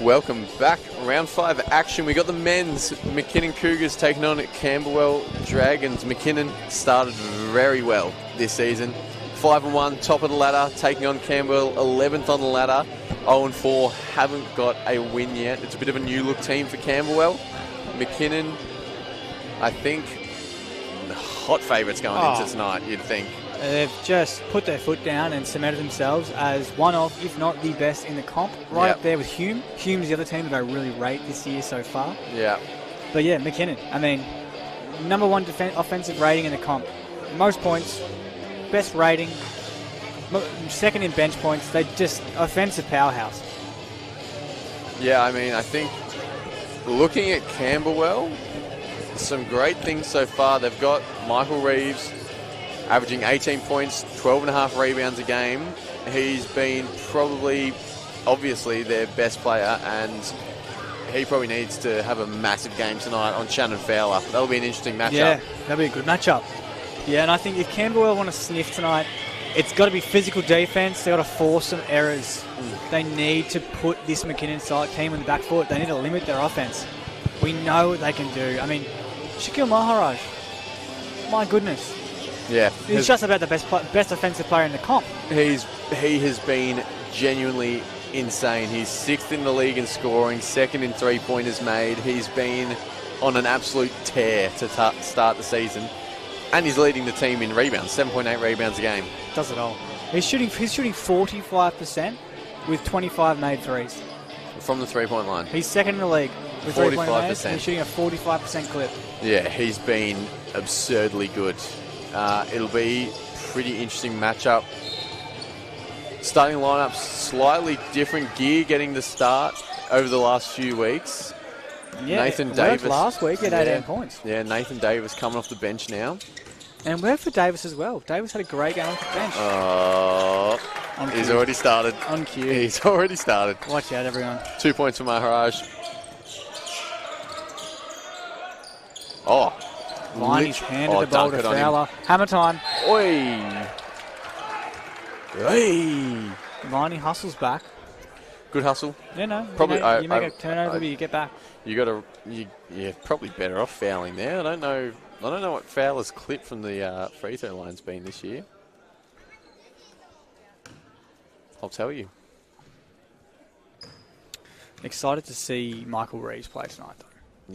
Welcome back. Round 5 action. We got the men's McKinnon Cougars taking on Camberwell Dragons. McKinnon started very well this season. 5-1, top of the ladder, taking on Camberwell, 11th on the ladder. 0-4, haven't got a win yet. It's a bit of a new look team for Camberwell. McKinnon, I think, the hot favourites going into tonight, you'd think. They've just put their foot down and cemented themselves as one of, if not the best in the comp. Right up there with Hume. Hume's the other team that I really rate this year so far. Yeah. But yeah, McKinnon, I mean, number one offensive rating in the comp. Most points, best rating, second in bench points. They just offensive powerhouse. Yeah, I mean, I think looking at Camberwell, some great things so far. They've got Michael Reeves, averaging 18 points, 12.5 rebounds a game. He's been probably, obviously, their best player, and he probably needs to have a massive game tonight on Shannon Fowler. That'll be an interesting matchup. Yeah, that'll be a good matchup. Yeah, and I think if Camberwell want to sniff tonight, it's got to be physical defense. They've got to force some errors. They need to put this McKinnon side team on the back foot. They need to limit their offense. We know what they can do. I mean, Shaquille Maharaj, my goodness. Yeah, he's just about the best offensive player in the comp. He has been genuinely insane. He's 6th in the league in scoring, 2nd in three-pointers made. He's been on an absolute tear to start the season, and he's leading the team in rebounds, 7.8 rebounds a game. Does it all. He's shooting 45% with 25 made threes from the three-point line. He's second in the league with 45%. He's shooting a 45% clip. Yeah, he's been absurdly good. It'll be a pretty interesting matchup. Starting lineup, slightly different gear getting the start over the last few weeks. Yeah, Nathan Davis last week at 18 points. Yeah, Nathan Davis coming off the bench now. And worked for Davis as well. Davis had a great game off the bench. He's already started. On cue. He's already started. Watch out, everyone. 2 points for Maharaj. Oh. Viney's handed the ball to Fowler. Hammer time. Oi. Hey. Viney hustles back. Good hustle. Yeah, no. Probably. You make a turnover, but you get back. You're probably better off fouling there. I don't know what Fowler's clip from the free throw line's been this year. I'll tell you. Excited to see Michael Reeves play tonight, though.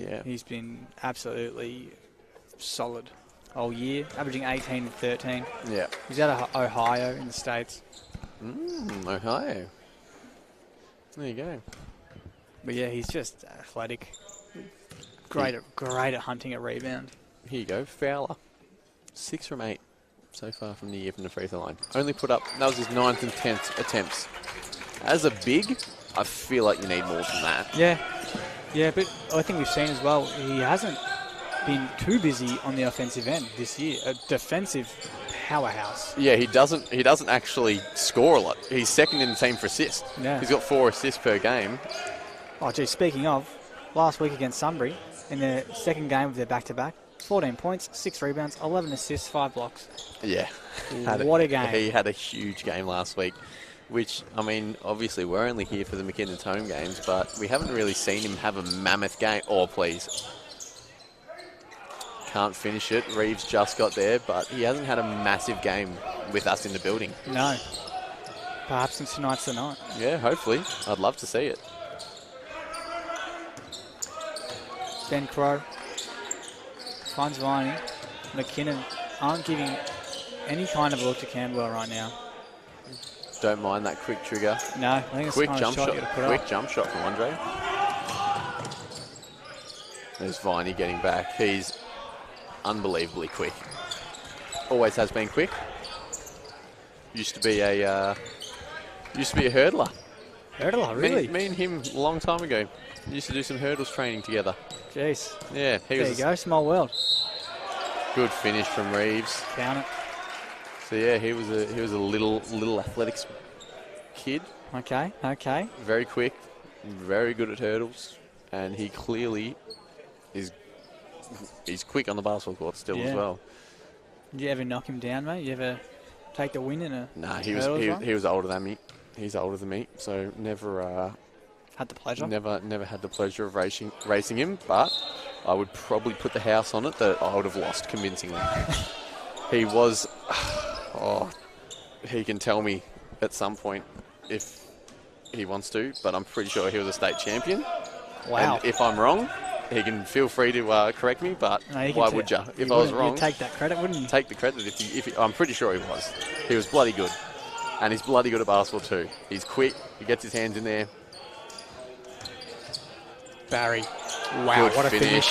Yeah. He's been absolutely solid all year, averaging 18 and 13. Yeah. He's out of Ohio in the States. Ohio. There you go. But yeah, he's just athletic. Great at hunting a rebound. Here you go, Fowler. 6 from 8 so far from the year from the free throw line. Only put up, that was his 9th and 10th attempts. As a big, I feel like you need more than that. Yeah. Yeah, but I think we've seen as well, he hasn't been too busy on the offensive end this year. A defensive powerhouse. Yeah, he doesn't actually score a lot. He's second in the team for assists. Yeah. He's got 4 assists per game. Oh, gee, speaking of, last week against Sunbury, in their second game of their back-to-back, 14 points, 6 rebounds, 11 assists, 5 blocks. Yeah. What a game. He had a huge game last week, which, I mean, obviously we're only here for the McKinnon's home games, but we haven't really seen him have a mammoth game. Oh, please. Can't finish it. Reeves just got there, but he hasn't had a massive game with us in the building. No. Perhaps tonight's the night. Yeah, hopefully. I'd love to see it. Ben Crow finds Viney. McKinnon aren't giving any kind of look to Camberwell right now. Don't mind that quick trigger. No, I think it's quick kind jump of shot. Quick jump shot from Andre. There's Viney getting back. He's unbelievably quick. Always has been quick. Used to be a hurdler. Hurdler, really? Me and him a long time ago. Used to do some hurdles training together. Jeez. Yeah, there you go, small world. Good finish from Reeves. Count it. So yeah, he was a little athletics kid. Okay. Very quick, very good at hurdles, and he clearly he's quick on the basketball court still as well. Did you ever knock him down, mate? You ever take the win in a Nah, he was older than me. He's older than me, so never Had the pleasure. Never had the pleasure of racing him, but I would probably put the house on it that I would have lost convincingly. He was... Oh, he can tell me at some point if he wants to, but I'm pretty sure he was a state champion. Wow. And if I'm wrong, he can feel free to correct me, but No, why would you? If I was wrong... You'd take that credit, wouldn't you? Take the credit I'm pretty sure he was. He was bloody good. And he's bloody good at basketball too. He's quick. He gets his hands in there. Barry. Wow, Good what a finish.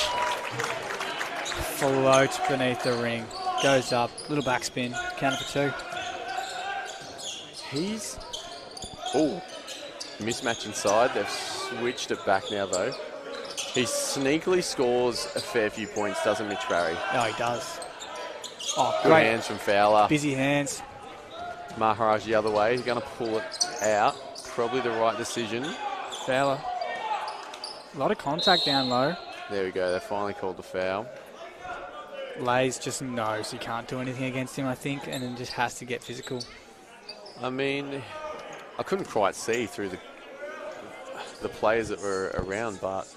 Floats beneath the ring. Goes up. Little backspin. Counter for 2. He's... Oh, mismatch inside. They've switched it back now though. He sneakily scores a fair few points, doesn't Mitch Barry? No, he does. Oh, Good great. hands from Fowler. Busy hands. Maharaj the other way. He's going to pull it out. Probably the right decision. Fowler. A lot of contact down low. There we go. They finally called the foul. Lays just knows he can't do anything against him, I think, and then just has to get physical. I mean, I couldn't quite see through the players that were around, but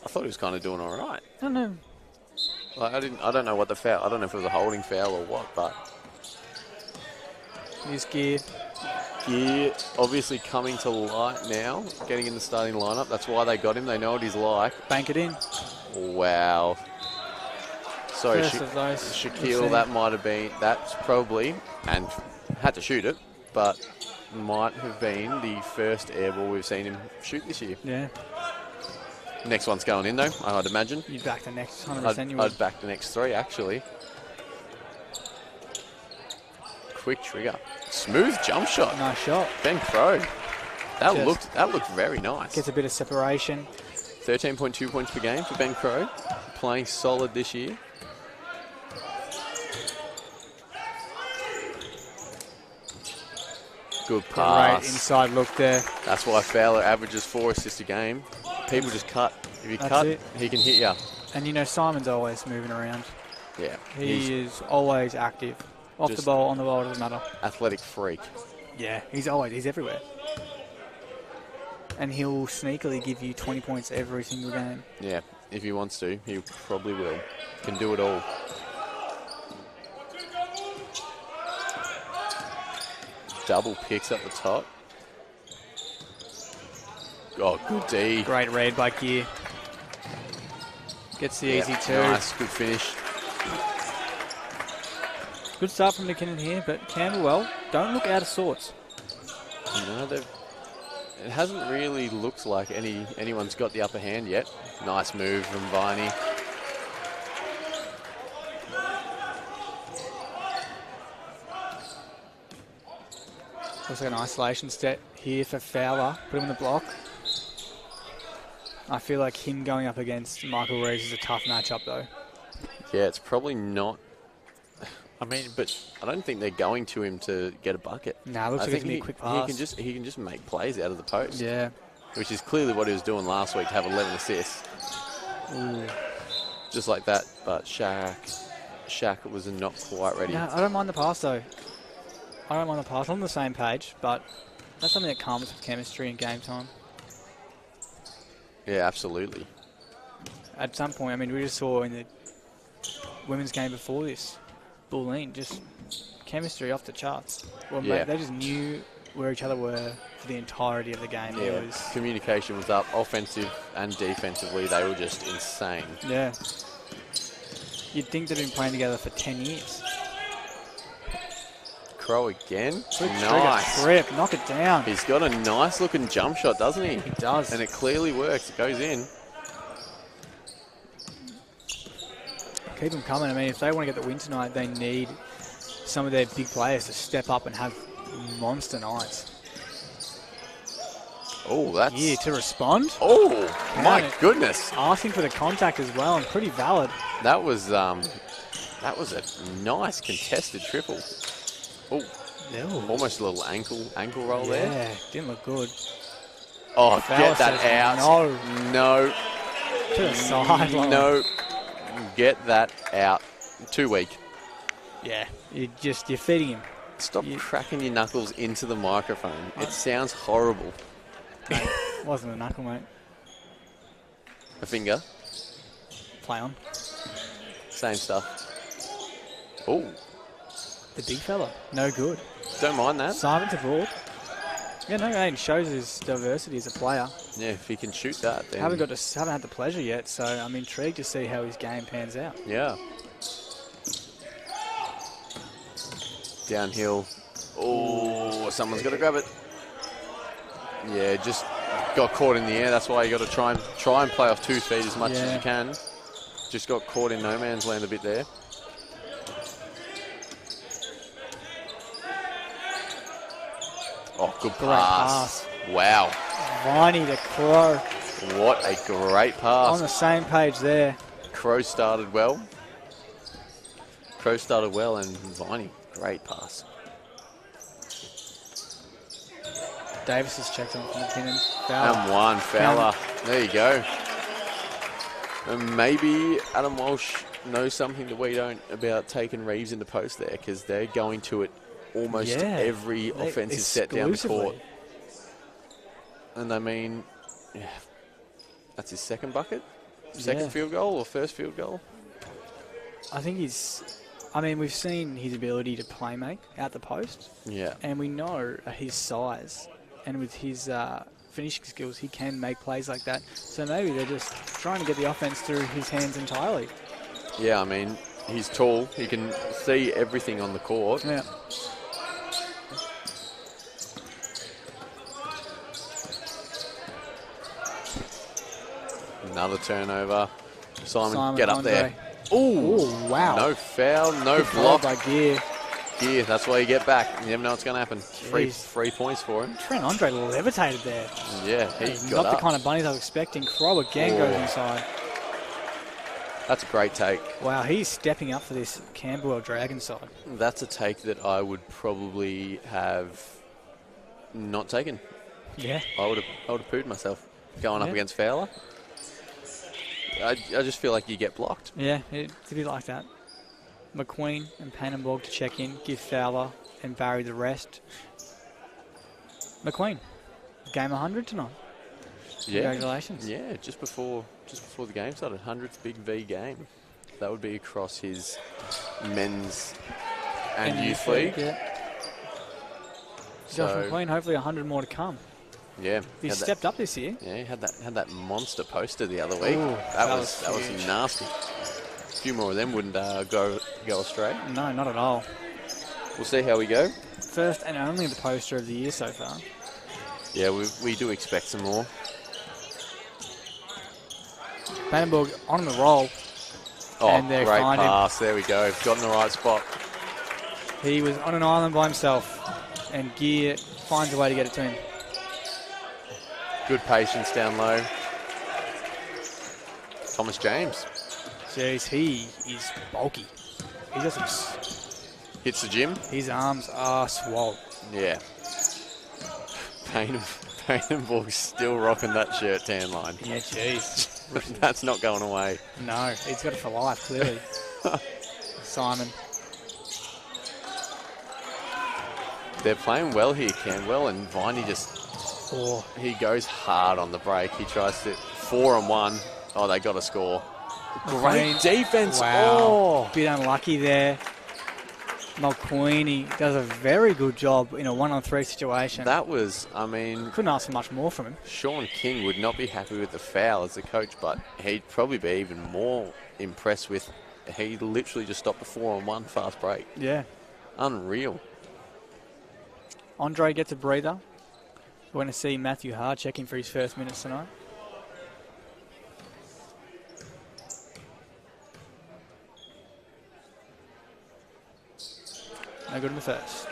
I thought he was kind of doing all right. I don't know. Like, I don't know what the foul. I don't know if it was a holding foul or what, but Here's Gear. Gear obviously coming to light now, getting in the starting lineup. That's why they got him. They know what he's like. Bank it in. Wow. Sorry, First of those we've Shaquille, seen. that might have been, that's probably, and had to shoot it, but might have been the first air ball we've seen him shoot this year. Yeah. Next one's going in though, I'd imagine. You'd back the next 100% you would. I'd back the next 3 actually. Quick trigger. Smooth jump shot. Nice shot. Ben Crow. That Just- looked very nice. Gets a bit of separation. 13.2 points per game for Ben Crow. Playing solid this year. Good Great pass. inside look there. That's why Fowler averages 4 assists a game. People just cut. If you That's cut, it. he can hit you. And you know Simon's always moving around. Yeah. He is always active. Off the Just- ball, on the ball, doesn't matter. athletic freak. Yeah, he's everywhere. And he'll sneakily give you 20 points every single game. Yeah. If he wants to, he probably will. Can do it all. Double picks up the top. Oh, good D. Great read by Gear. Gets the Yeah, easy 2. Nice, good finish. Good start from McKinnon here, but Camberwell don't look out of sorts. No, it hasn't really looked like anyone's got the upper hand yet. Nice move from Viney. Looks like an isolation step here for Fowler. Put him in the block. I feel like him going up against Michael Reeves is a tough matchup, though. Yeah, it's probably not. I mean, but I don't think they're going to him to get a bucket. Nah, looks I like it's think going to be a quick pass. he can just make plays out of the post. Yeah. Which is clearly what he was doing last week to have 11 assists. Ooh. Just like that, but Shaq was not quite ready. No, I don't mind the pass, though. I don't mind the pass. I'm on the same page, but that's something that comes with chemistry and game time. Yeah, absolutely. At some point, I mean, we just saw in the women's game before this, Bulleen, just chemistry off the charts. Well, Yeah. mate, they just knew where each other were for the entirety of the game. Yeah, It was, communication was up, offensive and defensively. They were just insane. yeah. You'd think they'd been playing together for 10 years. Crow again. Quick Nice. trigger, trip, knock it down. He's got a nice looking jump shot, doesn't he? He does. And it clearly works. It goes in. Keep them coming. I mean, if they want to get the win tonight, they need some of their big players to step up and have monster nights. Oh, that's... Yeah, to respond. Oh, my Count it. goodness. Asking for the contact as well, and pretty valid. That was a nice contested triple. Oh, almost a little ankle roll there. Yeah, didn't look good. Oh, Fowler get that says out. No. To the sideline. No. Get that out. Too weak. Yeah, you're feeding him. Stop cracking your knuckles into the microphone. It sounds horrible. Wasn't a knuckle, mate. A finger. Play on. Same stuff. Oh, The big fella. No good. don't mind that. Simon's aboard. Yeah, no, it shows his diversity as a player. Yeah, if he can shoot that, then... Haven't had the pleasure yet, so I'm intrigued to see how his game pans out. Yeah. Downhill. Oh, someone's got to grab it. Yeah, just got caught in the air. That's why you got to try and play off 2 feet as much as you can. Just got caught in no man's land a bit there. Oh, good pass. Wow. Viney to Crow. What a great pass. On the same page there. Crow started well. And Viney, great pass. Davis has checked on from McKinnon. And one, Fowler. There you go. And maybe Adam Walsh knows something that we don't about taking Reeves into post there, because they're going to it almost every offensive set down the court. And I mean, that's his second bucket? Second field goal or first field goal? I think we've seen his ability to play make out the post. Yeah. And we know his size and with his finishing skills, he can make plays like that. So maybe they're just trying to get the offense through his hands entirely. Yeah, I mean, he's tall. He can see everything on the court. Yeah. Another turnover. Simon get up Andre. there. Ooh, wow. No foul, no Good block. by Gear. Gear, that's why you get back. You never know what's going to happen. Three points for him. Trent Andre levitated there. Yeah, he got not up. the kind of bunnies I was expecting. Crow again goes inside. That's a great take. Wow, he's stepping up for this Camberwell Dragon side. That's a take that I would probably have not taken. Yeah. I would have pooed myself going up against Fowler. I just feel like you get blocked. Yeah, it's a bit like that. McQueen and Pannenborg to check in, give Fowler and Barry the rest. McQueen, game 100 tonight. Yeah. Congratulations. Yeah, just before the game started, 100th BigV game. That would be across his men's and youth league. Yeah. So, Josh McQueen, hopefully 100 more to come. Yeah, He's stepped up this year. Yeah, he had that monster poster the other week. Ooh, that was nasty. A few more of them wouldn't go astray. No, not at all. We'll see how we go. First and only the poster of the year so far. Yeah, we do expect some more. Pannenborg on the roll. Oh, and great pass. There we go. Got in the right spot. He was on an island by himself, and Gear finds a way to get it to him. Good patience down low. Thomas James. Jeez, he is bulky. He got some... Hits the gym. His arms are swole. Yeah. Pannenborg's still rocking that shirt tan line. Yeah, jeez. That's not going away. No, he's got it for life, clearly. Simon. They're playing well here, Camberwell, and Viney just... he goes hard on the break. He tries to 4-on-1. Oh, they got a score. Great defense. Wow. Oh. Bit unlucky there. Mulqueenie does a very good job in a 1-on-3 situation. That was, I mean... Couldn't ask for much more from him. Sean King would not be happy with the foul as the coach, but he'd probably be even more impressed with... He literally just stopped a 4-on-1 fast break. Yeah. Unreal. Andre gets a breather. We're going to see Matthew Hard checking for his first minutes tonight. No good in the first.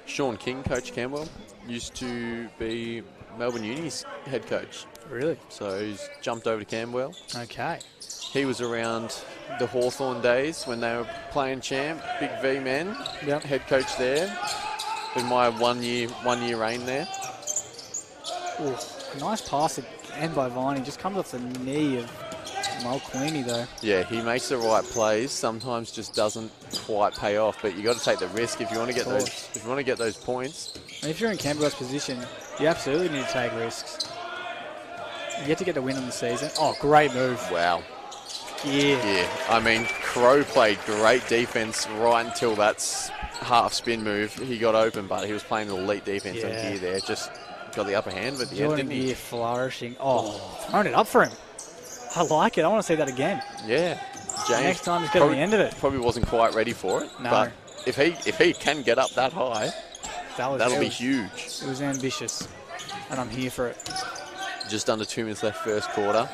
Sean King, Coach Camberwell, used to be Melbourne Uni's head coach. Really? So he's jumped over to Camberwell. Okay. He was around the Hawthorn days when they were playing champ, BigV men. Yep. Head coach there. In my one year reign there. Ooh, nice pass again by Viney. Just comes off the knee of Mulqueenie though. Yeah, he makes the right plays. Sometimes just doesn't quite pay off, but you got to take the risk if you want to get those. If you want to get those points. And if you're in Camberwell's position, You absolutely need to take risks. You get to get the win on the season. Oh, great move. Wow. Yeah. Yeah. I mean, Crow played great defense right until that half spin move. He got open, but he was playing elite defense on Gear there. Just got the upper hand with the end, Jordan didn't he? Gear flourishing. Oh, throwing it up for him. I like it. I want to see that again. Yeah. James Next time he's got the end of it. Probably wasn't quite ready for it. No. But if he can get up that high, that'll be huge. It was ambitious, and I'm here for it. Just under 2 minutes left first quarter.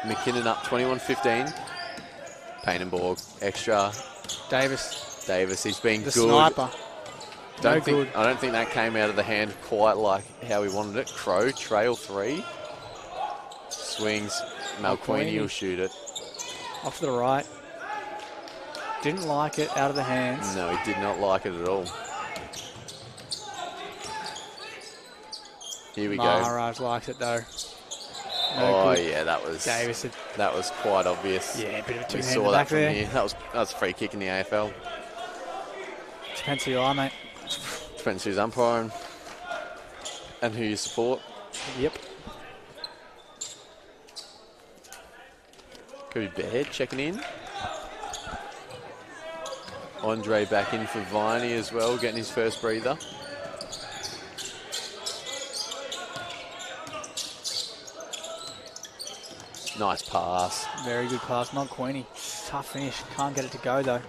McKinnon up 21-15. Painenborg extra. Davis, he's been The good. sniper. I don't think that came out of the hand quite like how he wanted it. Crow, trail 3. Swings. Malquini will shoot it. Off to the right. Didn't like it out of the hands. No, he did not like it at all. Here we go. Maharaj likes it though. Yeah, that was Davis. That was quite obvious. Yeah, a bit of a We two-hander saw that back from there. here. That was a free kick in the AFL. Depends who you are, mate. Depends who's umpiring and who you support. Yep. Could be Baird checking in. Andre back in for Viney as well, getting his first breather. Nice pass. Very good pass. Not Queenie. Tough finish. Can't get it to go though.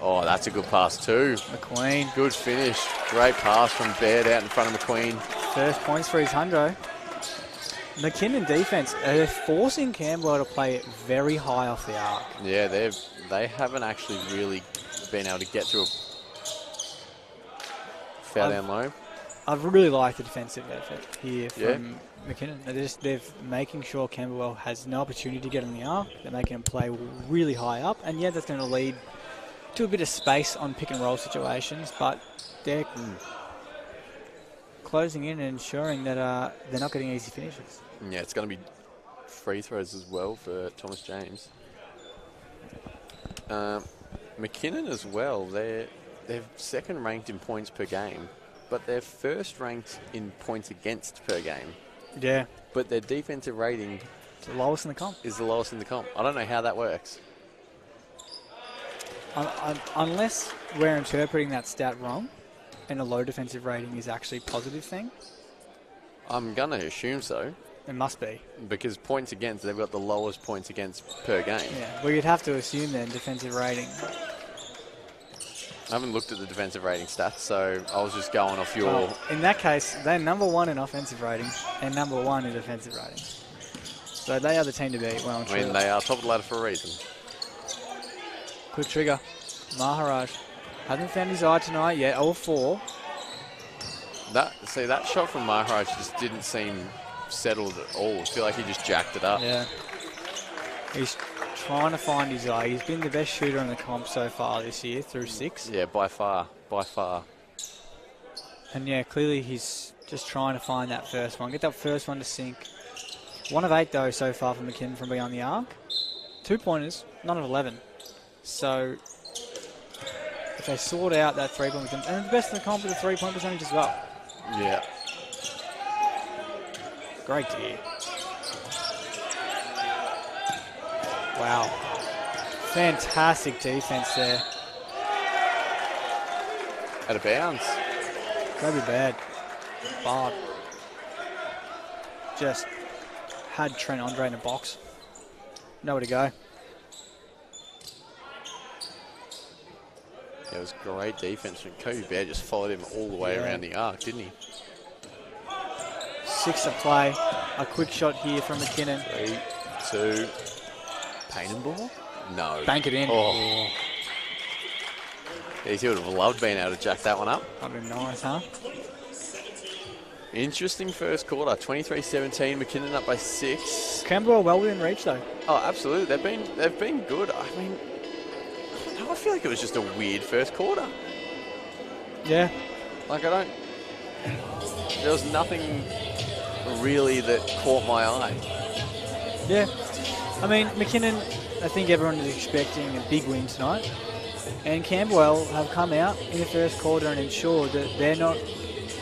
Oh, that's a good pass too. McQueen. Good finish. Great pass from Baird out in front of McQueen. First points for his hundo. McKinnon defense, they're forcing Camberwell to play it very high off the arc. Yeah, they haven't actually really been able to get to a foul down low. I've really liked the defensive effort here from McKinnon. They're making sure Camberwell has no opportunity to get on the arc. They're making him play really high up, and yeah, that's going to lead to a bit of space on pick and roll situations, but they're closing in and ensuring that they're not getting easy finishes. Yeah, it's going to be free throws as well for Thomas James. McKinnon as well, they're second ranked in points per game, but they're first ranked in points against per game. Yeah. But their defensive rating It's the lowest in the comp. is the lowest in the comp. I don't know how that works. Unless we're interpreting that stat wrong and a low defensive rating is actually a positive thing. I'm going to assume so. It must be. Because points against, they've got the lowest points against per game. Yeah, well, you'd have to assume then defensive rating. I haven't looked at the defensive rating stats, so I was just going off your... Well, in that case, they're number 1 in offensive rating and number 1 in defensive rating. So they are the team to beat. Well, I mean, they are top of the ladder for a reason. Quick trigger. Maharaj hasn't found his eye tonight yet. 0-4. That shot from Maharaj just didn't seem settled at all. I feel like he just jacked it up. Yeah. He's trying to find his eye. He's been the best shooter in the comp so far this year through 6. Yeah, by far. By far. And yeah, clearly he's just trying to find that first one. Get that first one to sink. 1 of 8 though so far from McKinnon from beyond the arc. 2 pointers, none of 11. So if they sort out that 3-point percentage, and the best in the comp with a 3-point percentage as well. Yeah. Great to hear. Wow. Fantastic defense there. Out of bounds. That'd be bad. But just had Trent Andre in the box. Nowhere to go. It was great defense. And Kobe Bear just followed him all the way around the arc, didn't he? 6 to play. A quick shot here from McKinnon. 3, 2. Painenborg? No. Bank it in. Oh. He would have loved being able to jack that one up. That'd be nice, huh? Interesting first quarter. 23-17. McKinnon up by 6. Camberwell well within reach though. Oh, absolutely. They've been good. I mean, I feel like it was just a weird first quarter. Yeah. Like, there was nothing really that caught my eye. Yeah. I mean, McKinnon, I think everyone is expecting a big win tonight. And Camberwell have come out in the first quarter and ensured that they're not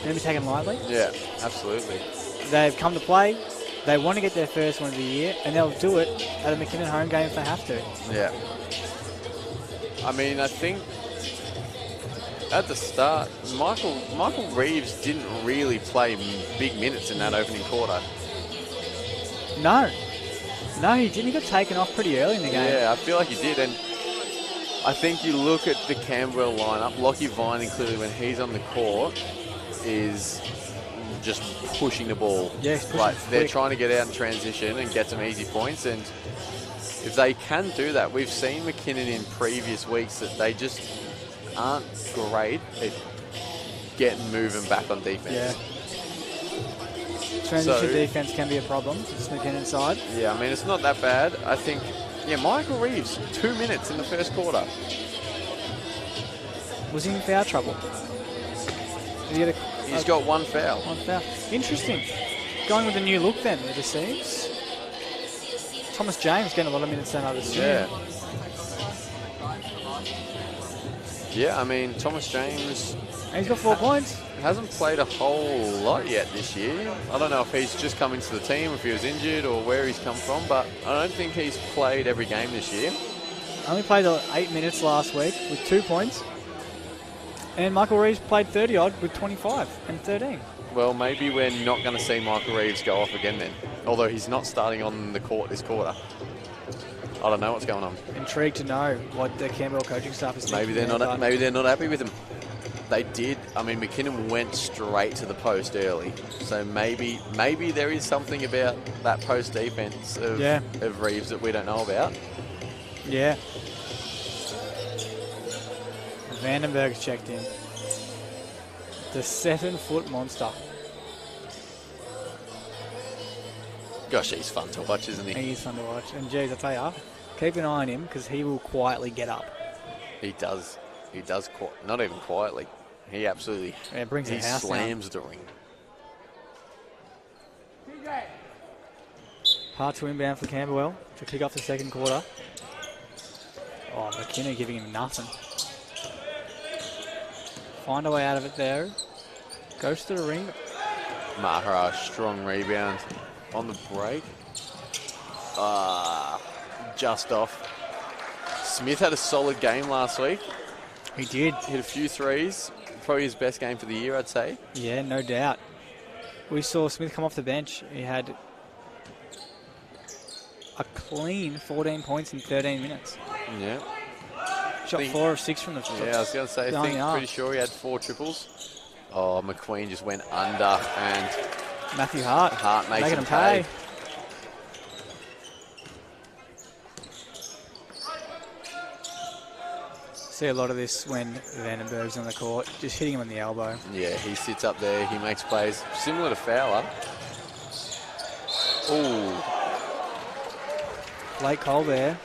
Never be taken lightly. Yeah, absolutely. They've come to play. They want to get their first one of the year, and they'll do it at a McKinnon home game if they have to. Yeah. I mean, I think at the start, Michael Reeves didn't really play big minutes in that opening quarter. No, he didn't. He got taken off pretty early in the game. Yeah, I feel like he did, and I think you look at the Camberwell lineup. Lockie Vining, clearly, when he's on the court, is just pushing the ball. Yes, like they're trying to get out in transition and get some easy points, and if they can do that, we've seen McKinnon in previous weeks that they just aren't great at getting moving back on defense. Yeah. Transition defense can be a problem for this McKinnon side. Yeah, I mean, it's not that bad. I think, yeah, Michael Reeves, 2 minutes in the first quarter. Was he in foul trouble? Did he He's got one foul. One foul. Interesting. Going with a new look then, it just seems. Thomas James getting a lot of minutes than others. Yeah. Yeah, I mean, Thomas James... And he's got 4 points. Hasn't played a whole lot yet this year. I don't know if he's just come into the team, if he was injured, or where he's come from, but I don't think he's played every game this year. Only played 8 minutes last week with 2 points. And Michael Reeves played 30-odd with 25 and 13. Well, maybe we're not going to see Michael Reeves go off again then, although he's not starting on the court this quarter. I don't know what's going on. Intrigued to know what the Camberwell coaching staff is thinking. Maybe they're not happy with him. They did. I mean, McKinnon went straight to the post early, so maybe there is something about that post defense of Reeves that we don't know about. Yeah. Vandenberg's checked in. The 7-foot monster. Gosh, he's fun to watch, isn't he? He's fun to watch. And geez, I tell you, keep an eye on him because he will quietly get up. He does. He does. Not even quietly. He absolutely. Yeah, brings the house slams down. the ring. Hard to inbound for Camberwell to kick off the second quarter. Oh, McKinnon giving him nothing. Find a way out of it there. Goes to the ring. Maharaj, strong rebound on the break. Just off. Smith had a solid game last week. He did. Hit a few threes. Probably his best game for the year, I'd say. Yeah, no doubt. We saw Smith come off the bench. He had a clean 14 points in 13 minutes. Yeah. Shot 4 of 6 from the Yeah, I was going to say, I think pretty sure he had 4 triples. Oh, McQueen just went under, and Matthew Hart makes him pay. See a lot of this when Vandenberg's on the court, just hitting him on the elbow. Yeah, he sits up there, he makes plays similar to Fowler. Ooh. Late call there.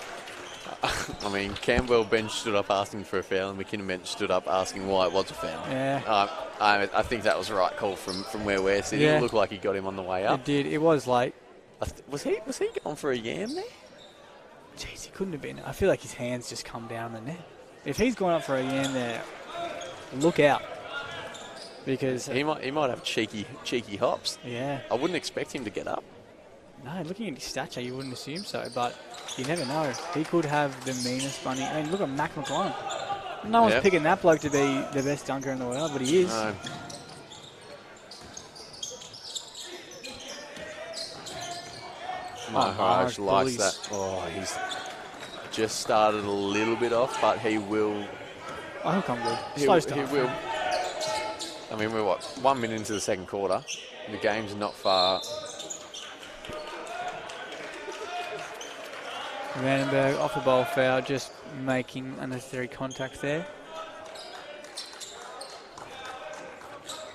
I mean, Camberwell bench stood up asking for a foul, and McKinnon bench stood up asking why it was a foul. Yeah. I think that was the right call from where we're sitting. Yeah. It looked like he got him on the way up. It did. It was late. Was he going for a yam there? Jeez, he couldn't have been. I feel like his hands just come down the net. If he's going up for a yam there, look out. Because he might have cheeky hops. Yeah. I wouldn't expect him to get up. No, looking at his stature, you wouldn't assume so, but you never know. He could have the meanest bunny. I mean, look at Mac McClellan. No one's picking that bloke to be the best dunker in the world, but he is. No. Maharaj likes that. Oh, he's just started a little bit off, but he will. Oh, he'll come good. Slow start. He will. I mean, we're 1 minute into the second quarter. The game's not far. Vandenberg off the ball foul, just making unnecessary contact there.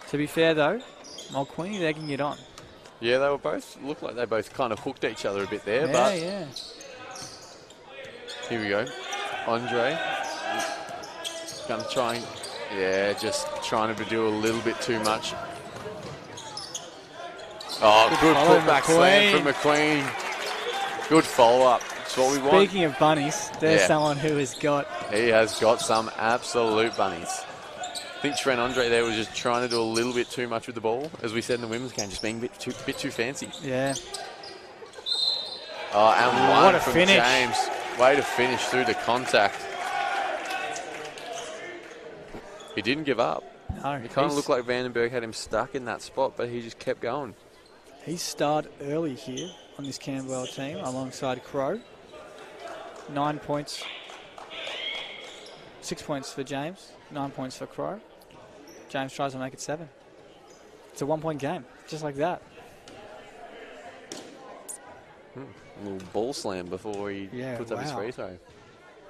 To be fair though, Mulqueen, they can get on. Yeah, they looked like they both kind of hooked each other a bit there. Yeah. Here we go. Andre. Going to try and, just trying to do a little bit too much. Oh, good putback slam from McQueen. Good follow-up. That's what we want. Speaking of bunnies, there's someone who has got... He has got some absolute bunnies. I think Trent Andre there was just trying to do a little bit too much with the ball, as we said in the women's game, just being a bit too fancy. Yeah. Oh, and one what a from finish. James. Way to finish through the contact. He didn't give up. No, It kind of looked like Vandenberg had him stuck in that spot, but he just kept going. He started early here on this Camberwell team alongside Crow. 9 points. 6 points for James. 9 points for Crow. James tries to make it 7. It's a 1 point game, just like that. A little ball slam before he puts up his free throw.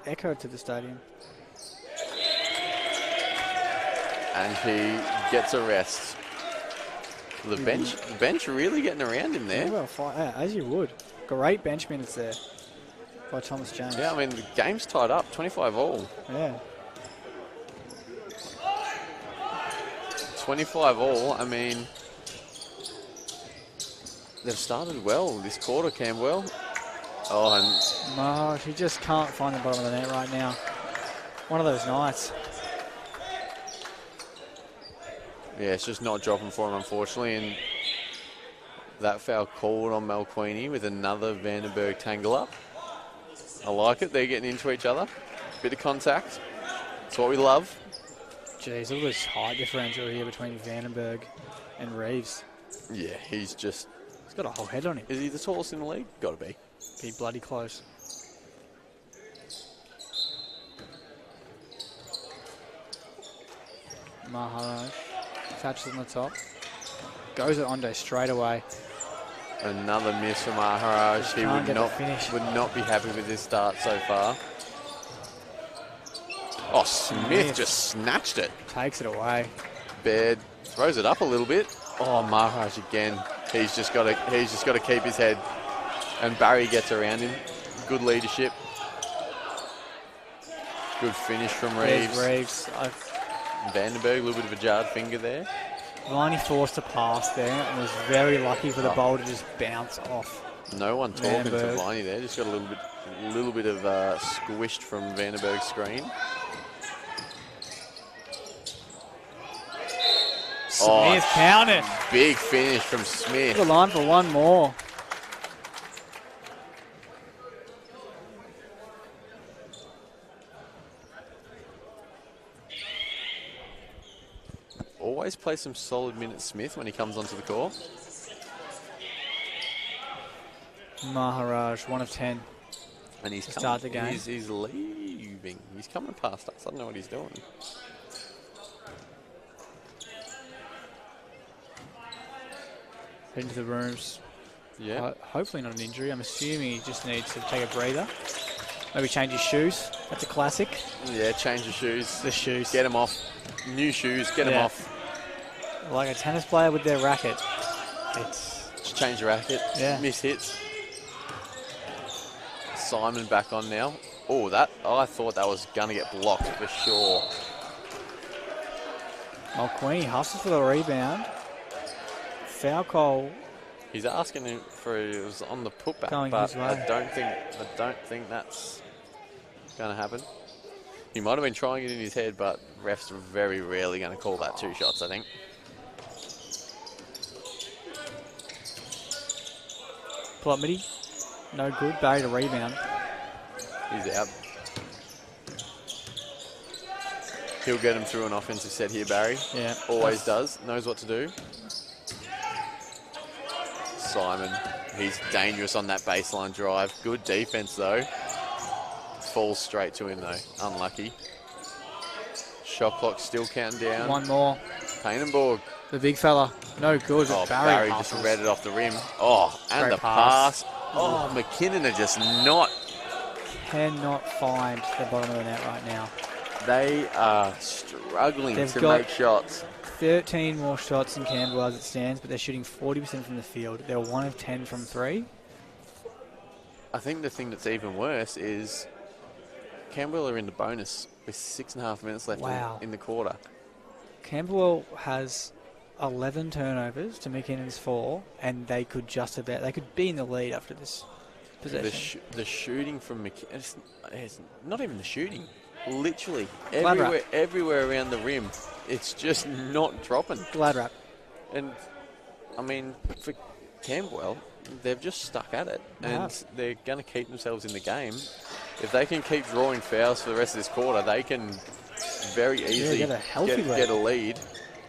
Echoed to the stadium. And he gets a rest. The bench really getting around him there. Well, as you would. Great bench minutes there by Thomas James. Yeah, I mean, the game's tied up, 25 all. Yeah. 25 all, I mean, they've started well this quarter, Camberwell. Oh, and No, he just can't find the bottom of the net right now. One of those nights. yeah, it's just not dropping for him, unfortunately. And that foul called on Malqueenie with another Vandenberg tangle up. I like it. They're getting into each other. Bit of contact. That's what we love. Jeez, look at this height differential here between Vandenberg and Reeves. Yeah, he's He's got a whole head on him. Is he the tallest in the league? Got to be. Be bloody close. Maharaj catches on the top. Goes at Ondo straight away. Another miss from Maharaj. He Can't would get the finish. not be happy with his start so far. Oh, Smith just snatched it. Takes it away. Baird throws it up a little bit. Oh, Maharaj again. He's just got to keep his head. And Barry gets around him. Good leadership. Good finish from Reeves. There's Reeves. Vandenberg, a little bit of a jarred finger there. Viney forced a pass there and was very lucky for the ball to just bounce off. No one talking to Vandenberg. Viney there. Just got a little bit of squished from Vandenberg's screen. Smith counted. Big finish from Smith. The line for one more. Always play some solid minutes, Smith, when he comes onto the court. Maharaj, 1 of 10. And he's To start the game. He's leaving. He's coming past us. I don't know what he's doing. Into the rooms. Yeah. Hopefully not an injury. I'm assuming he just needs to take a breather. Maybe change his shoes. That's a classic. Yeah, change the shoes. The shoes. Get him off. New shoes, get him Yeah. off. Like a tennis player with their racket. Just change the racket. Yeah. Miss hits. Simon back on now. Oh, I thought that was going to get blocked for sure. Queenie hustles for the rebound. Foul call. He's asking him it was on the putback, Going but his way. I don't think that's going to happen. He might have been trying it in his head, but refs are very rarely going to call that 2 shots, I think. Plumity. No good. Barry to rebound. He's out. He'll get him through an offensive set here, Barry. Yeah. Always does. Knows what to do. Simon, he's dangerous on that baseline drive. Good defense, though. Falls straight to him, though. Unlucky. Shot clock still counting down. One more. Painenborg. The big fella. No good. Oh, Barry just read it off the rim. Oh, and Great the pass. Oh, McKinnon are just not. Cannot find the bottom of the net right now. They are struggling They've to got- make shots. 13 more shots in Camberwell as it stands, but they're shooting 40% from the field. They're 1 of 10 from 3. I think the thing that's even worse is Camberwell are in the bonus with 6.5 minutes left in the quarter. Camberwell has 11 turnovers to McKinnon's 4, and they could be in the lead after this possession. The shooting from McKinnon, it's not even the shooting. Literally Ladder up. everywhere around the rim it's just not dropping. Glad wrap. And, I mean, for Camberwell, they've just stuck at it. And they're going to keep themselves in the game. If they can keep drawing fouls for the rest of this quarter, they can very easily get a lead.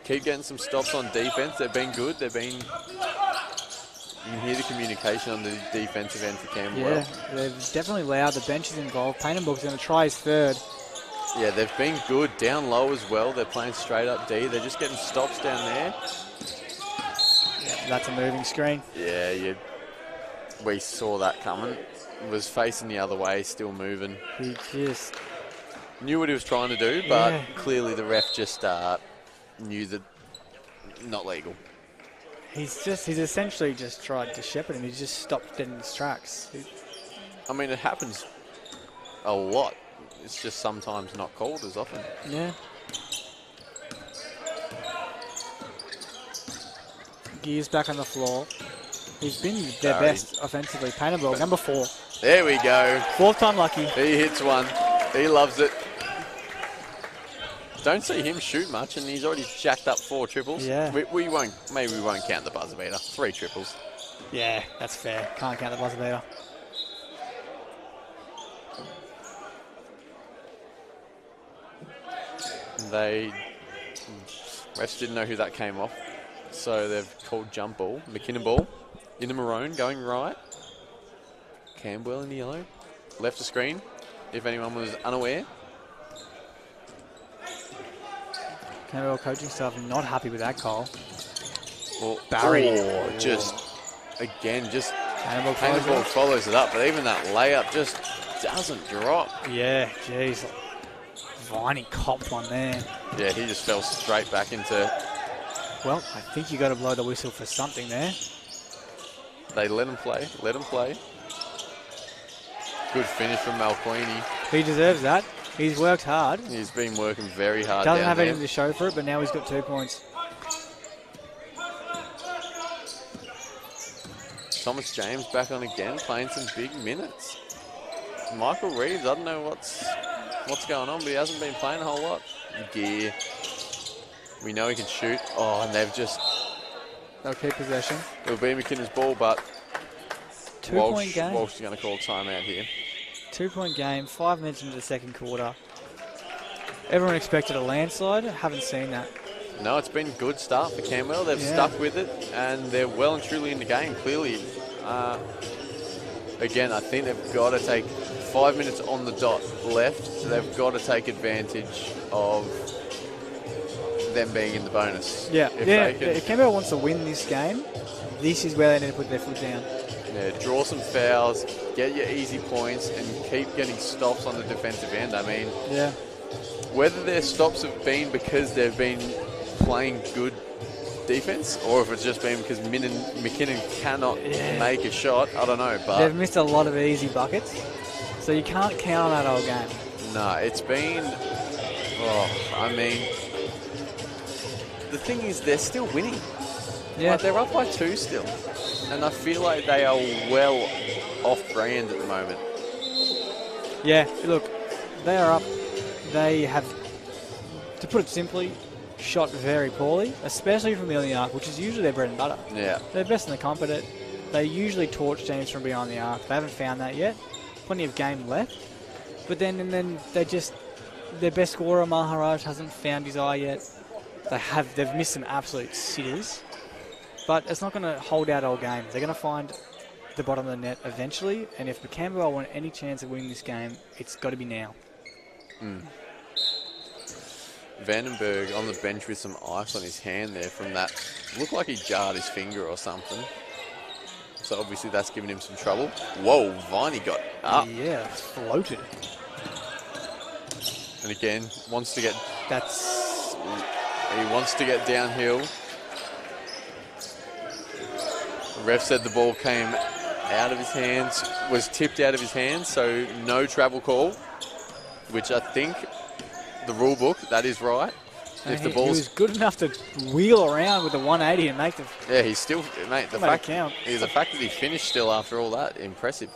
Keep getting some stops on defense. They've been good. You can hear the communication on the defensive end for Camberwell. Yeah, they've definitely loud. The bench is involved. Painenberg's going to try his third. Yeah, they've been good down low as well. They're playing straight up D. They're just getting stops down there. Yeah, that's a moving screen. Yeah, we saw that coming. Was facing the other way, still moving. He just knew what he was trying to do, but clearly the ref just knew that not legal. He's essentially just tried to shepherd him. He just stopped dead in his tracks. I mean, it happens a lot. It's just sometimes not called as often. Yeah. Gears back on the floor. He's been their best offensively. Painenberg, number 4. There we go. 4th time lucky. He hits one. He loves it. Don't see him shoot much, and he's already jacked up 4 triples. Yeah. Maybe we won't count the buzzer beater. 3 triples. Yeah, that's fair. Can't count the buzzer beater. Refs didn't know who that came off, so they've called jump ball. McKinnon ball in the maroon, going right. Camberwell in the yellow. Left the screen, if anyone was unaware. Camberwell coaching staff not happy with that call. Well, Barry. Painenberg follows it up, but even that layup just doesn't drop. Yeah, jeez. Viney copped one there. Yeah, he just fell straight back into... Well, I think you got to blow the whistle for something there. They let him play. Good finish from Malquini. He deserves that. He's worked hard. He's been working very hard. Doesn't have anything to show for it, but now he's got 2 points. Thomas James back on again, playing some big minutes. Michael Reeves, I don't know what's going on, but he hasn't been playing a whole lot. Gear. We know he can shoot. Oh, and they'll keep possession. It'll be McKinnon's ball, but 2-point game. Walsh is going to call timeout here. 2-point game, 5 minutes into the second quarter. Everyone expected a landslide. Haven't seen that. No, it's been a good start for Camberwell. They've stuck with it, and they're well and truly in the game, clearly. Again, I think they've got to take 5 minutes on the dot left. They've got to take advantage of them being in the bonus. If Camberwell wants to win this game, this is where they need to put their foot down. Yeah, draw some fouls, get your easy points, and keep getting stops on the defensive end. I mean, whether their stops have been because they've been playing good defense, or if it's just been because McKinnon cannot make a shot, I don't know. But they've missed a lot of easy buckets, so you can't count on that whole game. No, it's been... I mean... The thing is, they're still winning. Yeah. Like, they're up by 2 still. And I feel like they are well off-brand at the moment. Yeah, look, they are up. They have, to put it simply, shot very poorly, especially from the arc, which is usually their bread and butter. Yeah. They're best in the comp at it. They usually torch teams from behind the arc. They haven't found that yet. Plenty of game left. But then they just, their best scorer, Maharaj, hasn't found his eye yet. They've missed some absolute sitters. But it's not going to hold out all games. They're going to find the bottom of the net eventually. And if Camberwell want any chance of winning this game, it's got to be now. Vandenberg on the bench with some ice on his hand there from that. Looked like he jarred his finger or something. So obviously that's giving him some trouble. Whoa, Viney got up. Yeah, it's floated. And again, wants to get... He wants to get downhill. The ref said the ball came out of his hands, was tipped out of his hands, so no travel call, which I think the rule book, that is right. If the ball's... He was good enough to wheel around with the 180 and make the... Yeah, he's still... Mate, the fact that he finished still after all that, impressive.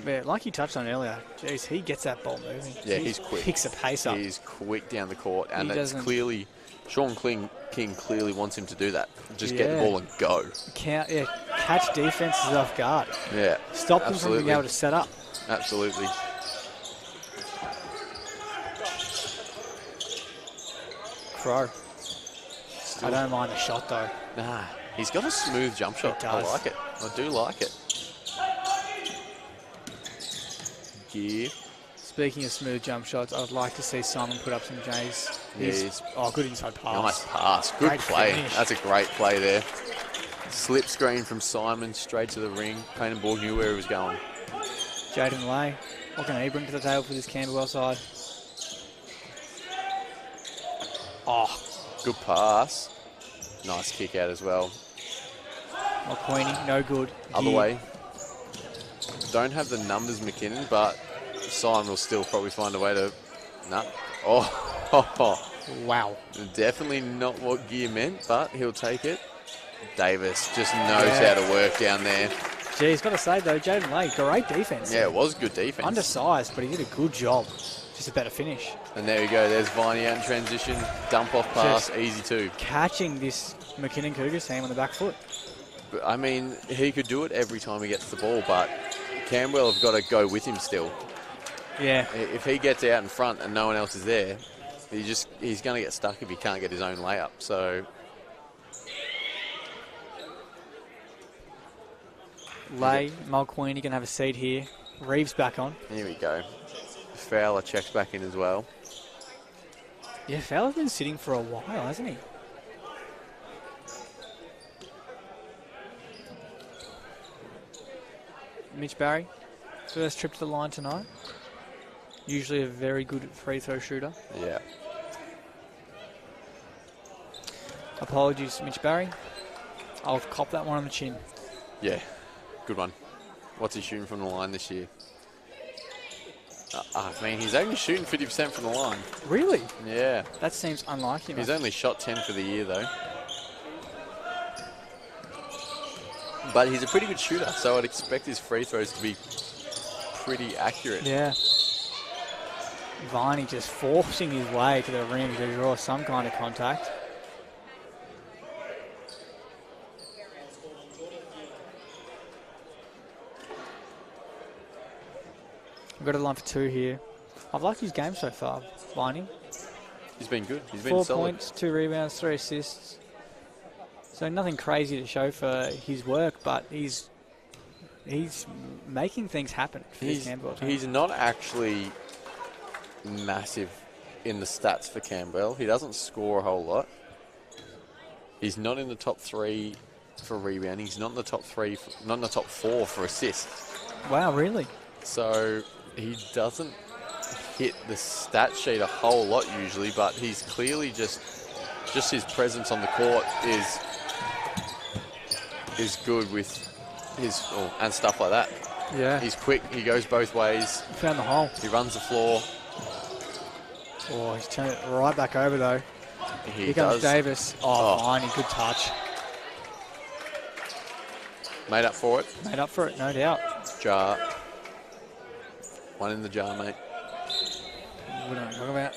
Yeah, like you touched on earlier, geez, he gets that ball moving. Yeah, he's quick. Picks a pace up. He's quick down the court, and it's clearly Sean King clearly wants him to do that. Just get the ball and go. Catch defenses off guard. Yeah. Stop them from being able to set up. Absolutely. Crow. I don't mind the shot though. Nah, he's got a smooth jump shot. I like it. I do like it. Gear. Speaking of smooth jump shots, I would like to see Simon put up some J's. Good inside pass. Nice pass. Good Great play. finish. That's a great play there. Slip screen from Simon straight to the ring. Payne Borg knew where he was going. Jaden Lay. What can he bring to the table for this Camberwell side? Oh. Good pass. Nice kick out as well. McQueenie, no good. Other way. Don't have the numbers, McKinnon, but Simon will still probably find a way to... Nah. Oh. Wow. Definitely not what Gear meant, but he'll take it. Davis just knows how to work down there. Gee, he's got to say, though, Jaden Lay, great defense. Yeah, it was good defense. Undersized, but he did a good job. Just a better finish. And there we go. There's Viney out in transition. Dump off pass, easy too. Catching this McKinnon Cougars team on the back foot. But, I mean, he could do it every time he gets the ball, but Camberwell have got to go with him still. Yeah. If he gets out in front and no one else is there, he's going to get stuck if he can't get his own layup. So Lay, McQueenie can have a seat here. Reeves back on. Here we go. Fowler checks back in as well. Yeah, Fowler's been sitting for a while, hasn't he? Mitch Barry, first trip to the line tonight. Usually a very good free throw shooter. Yeah. Apologies, Mitch Barry. I'll cop that one on the chin. Yeah, good one. What's he shooting from the line this year? I mean, he's only shooting 50% from the line. Really? Yeah. That seems unlike him. He's only shot 10 for the year, though. But he's a pretty good shooter, so I'd expect his free throws to be pretty accurate. Yeah. Viney just forcing his way to the rim to draw some kind of contact. We've got a line for two here. I've liked his game so far, Viney. He's been good. He's been 4 solid. points, 2 rebounds, 3 assists. So nothing crazy to show for his work, but he's making things happen for this Camberwell team. He's not actually massive in the stats for Camberwell. He doesn't score a whole lot. He's not in the top 3 for rebounding. He's not in the top 3, not in the top 4 for assists. Wow, really? So he doesn't hit the stat sheet a whole lot usually, but he's clearly just his presence on the court is good with his and stuff like that. Yeah. He's quick. He goes both ways. He found the hole. He runs the floor. Oh, he's turned it right back over though. He Here comes does. Davis. Oh, Viney, good touch. Made up for it. Made up for it, no doubt. Jar. One in the jar, mate. What am I talking about?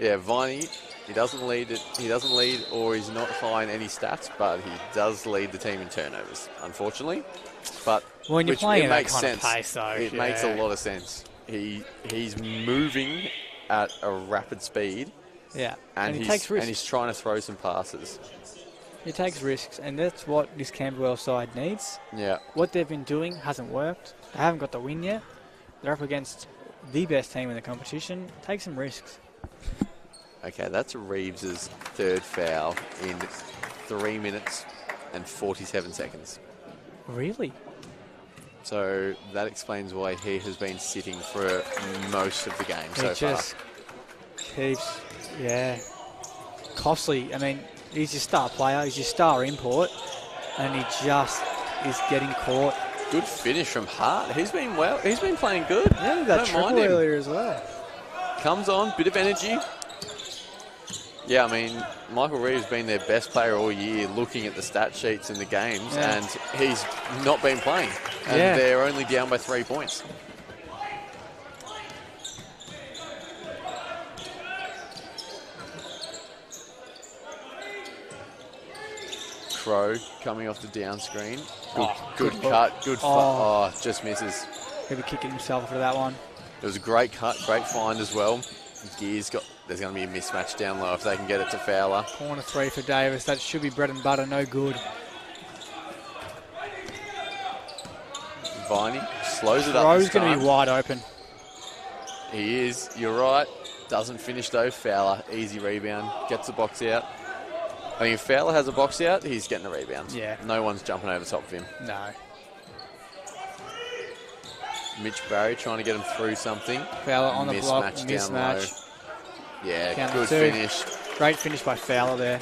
Yeah, Viney. He doesn't lead it. He doesn't lead, or he's not high in any stats, but he does lead the team in turnovers, unfortunately. But when you're playing at that kind sense. of pace, though, it makes a lot of sense. He's moving at a rapid speed. Yeah, and he takes risks. And he's trying to throw some passes. He takes risks, and that's what this Camberwell side needs. Yeah. What they've been doing hasn't worked. They haven't got the win yet. They're up against the best team in the competition. Take some risks. Okay, that's Reeves' third foul in 3 minutes and 47 seconds. Really? So that explains why he has been sitting for most of the game so far. He just keeps, costly. I mean, he's your star player, he's your star import, and he just is getting caught. Good finish from Hart. He's been playing good. Yeah, that triple earlier as well. Comes on, bit of energy. Yeah, I mean, Michael Reeves has been their best player all year looking at the stat sheets in the games, and he's not been playing. And they're only down by 3 points. Crow coming off the down screen. Good good cut. Good just misses. He'll be kicking himself for that one. It was a great cut, great find as well. There's going to be a mismatch down low if they can get it to Fowler. Corner 3 for Davis. That should be bread and butter, no good. Viney slows it up. Crow's going to be wide open. He is, you're right. Doesn't finish though. Fowler, easy rebound, gets the box out. I think if Fowler has a box out, he's getting the rebounds. Yeah. No one's jumping over the top of him. No. Mitch Barry trying to get him through something. Fowler on the block, Down mismatch. Low. Yeah, Count good 2. finish. Great finish by Fowler there.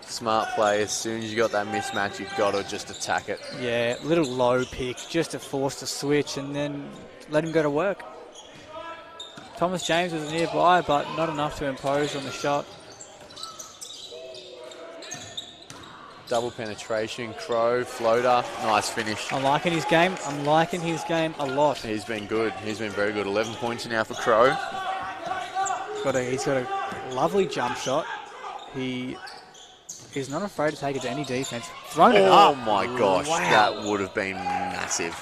Smart play. As soon as you got that mismatch, you've got to just attack it. Yeah, little low pick, just to force the switch and then let him go to work. Thomas James was nearby, but not enough to impose on the shot. Double penetration, Crow, floater, nice finish. I'm liking his game. I'm liking his game a lot. He's been good. He's been very good. 11 points now for Crow. He's got a lovely jump shot. He is not afraid to take it to any defense. Thrown it up. Oh my gosh, wow. That would have been massive.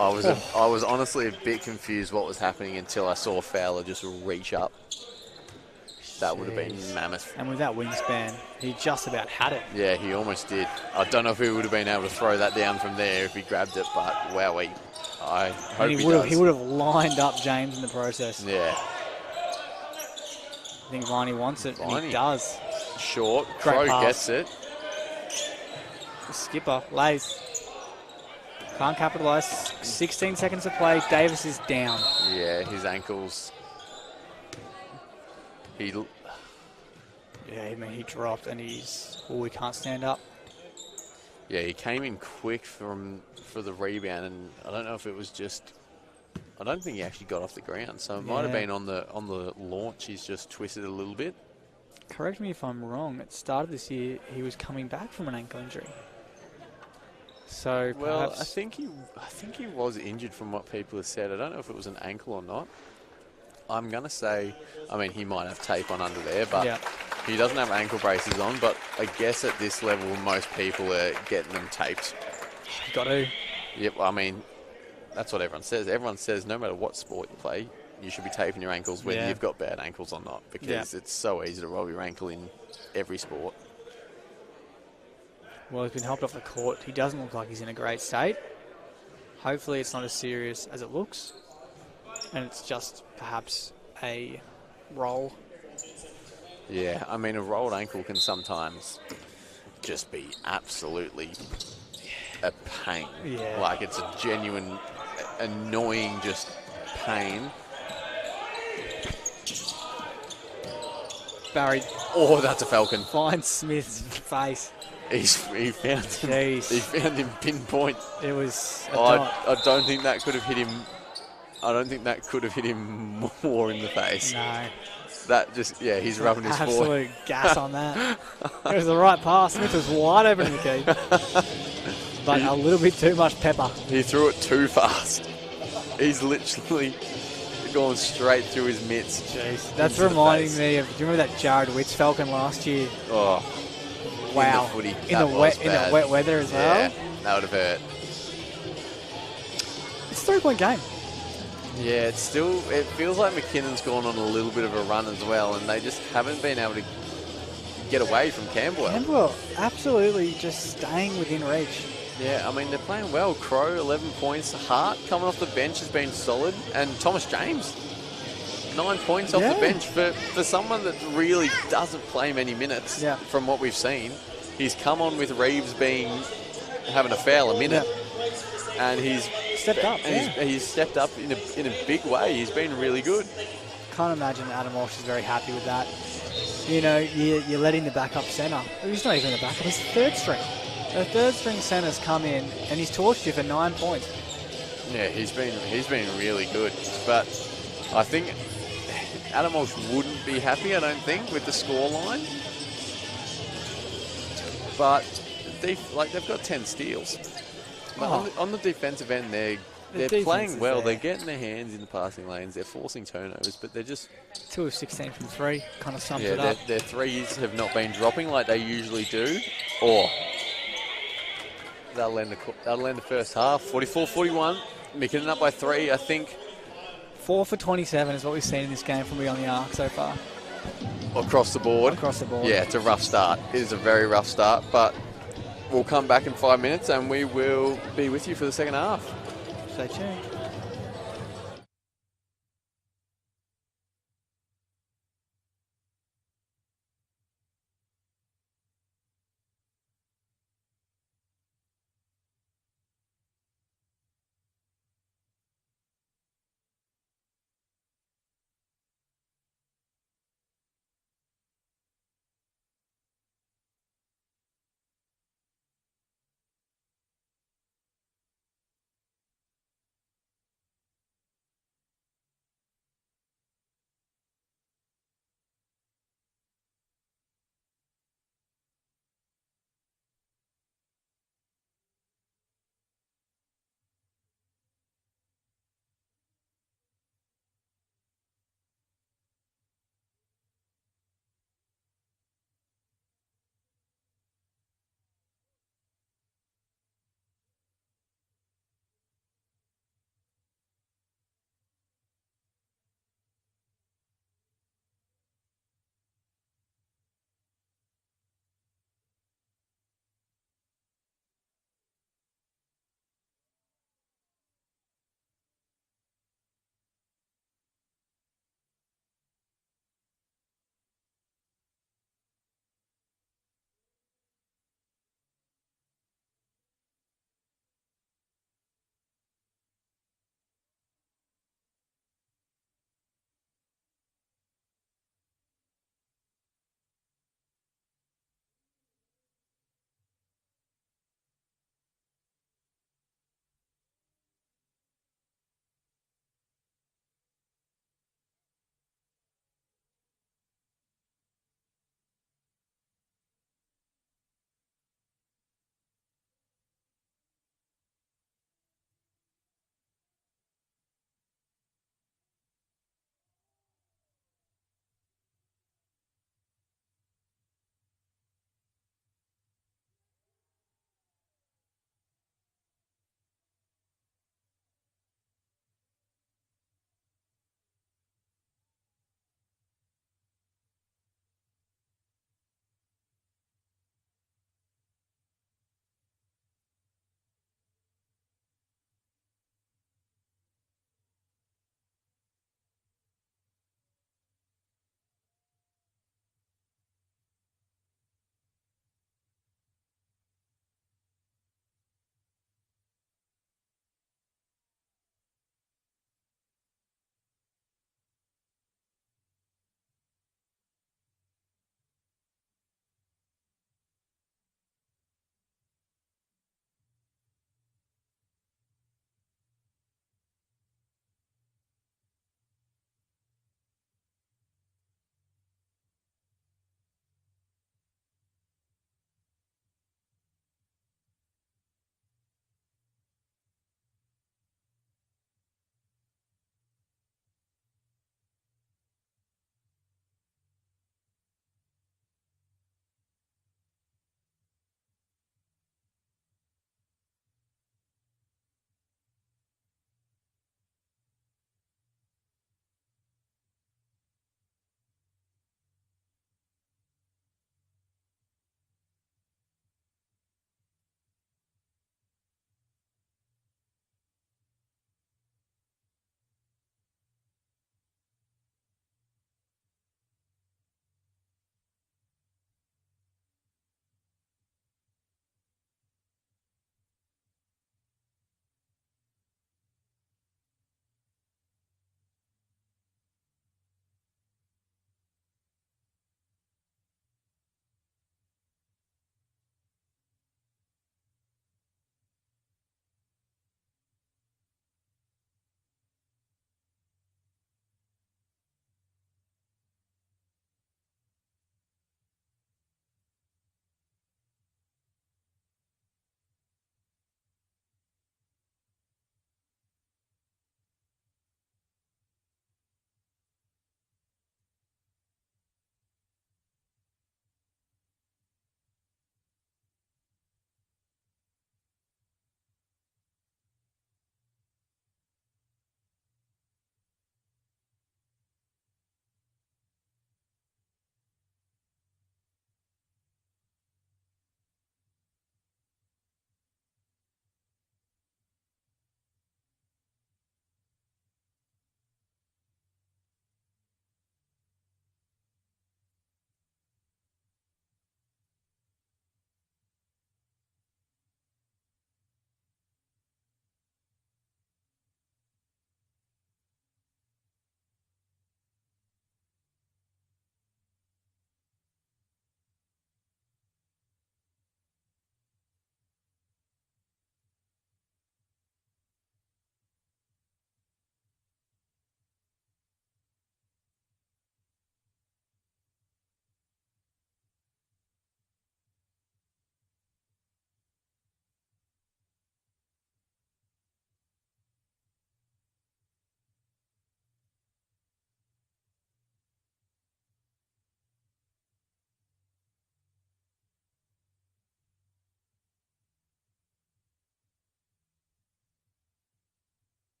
I was honestly a bit confused what was happening until I saw Fowler just reach up. That would have been mammoth. And with that wingspan, he just about had it. Yeah, he almost did. I don't know if he would have been able to throw that down from there if he grabbed it, but wowee. I hope he does. He would have lined up James in the process. Yeah. I think Viney wants it, and he does. Short. Great Crow pass. gets it. The skipper lays. Can't capitalise. 16 seconds to play. Davis is down. Yeah, his ankles. Yeah, I mean, he dropped and he can't stand up. Yeah, he came in quick for the rebound, and I don't know if it was just. I don't think he actually got off the ground, so it might have been on the launch. He's just twisted a little bit. Correct me if I'm wrong. At the start of this year, he was coming back from an ankle injury. So well, I think he was injured from what people have said. I don't know if it was an ankle or not. I'm gonna say, I mean, he might have tape on under there, but he doesn't have ankle braces on. But I guess at this level, most people are getting them taped. You got to. Yep. I mean, that's what everyone says. Everyone says no matter what sport you play, you should be taping your ankles, whether you've got bad ankles or not, because it's so easy to roll your ankle in every sport. Well, he's been helped off the court. He doesn't look like he's in a great state. Hopefully it's not as serious as it looks. And it's just perhaps a roll. Yeah, I mean, a rolled ankle can sometimes just be absolutely a pain. Yeah. Like, it's a genuine, annoying just pain. Barry. Oh, that's a Falcon. Finds Smith's face. He found him. He found him pinpoint. It was. I don't think that could have hit him. I don't think that could have hit him more in the face. No. That just, he's rubbing his forehead. Absolute gas on that. It was the right pass. Smith was wide open in the key. But a little bit too much pepper. He threw it too fast. He's literally gone straight through his mitts. Jeez. That's reminding me of, do you remember that Jared Witts Falcon last year? Oh. Wow. In the footy. In the wet weather as well? Yeah, that would have hurt. It's a 3-point game. Yeah, it feels like McKinnon's gone on a little bit of a run as well, and they just haven't been able to get away from Camberwell. Camberwell absolutely just staying within reach. Yeah, I mean, they're playing well. Crow, 11 points. Hart, coming off the bench, has been solid. And Thomas James, 9 points off the bench for someone that really doesn't play many minutes from what we've seen. He's come on with Reeves having a foul a minute. And he's stepped up. He's stepped up in a big way. He's been really good. Can't imagine Adam Walsh is very happy with that. You know, you're letting the backup centre. He's not even the backup. He's third string. The third string centre's come in and he's torched you for 9 points. Yeah, he's been really good. But I think Adam Walsh wouldn't be happy, I don't think, with the scoreline. But they've got 10 steals. On the defensive end, they're they're defense playing is well. there. They're getting their hands in the passing lanes. They're forcing turnovers, but they're just 2 of 16 from 3 kind of sums yeah. it up. Their threes have not been dropping like they usually do. Or they'll end the first half. 44-41. McKinnon up by 3. I think 4 for 27 is what we've seen in this game from beyond the arc so far. across the board. Across the board. Yeah, it's a rough start. It is a very rough start, but we'll come back in 5 minutes and we will be with you for the second half. Stay tuned.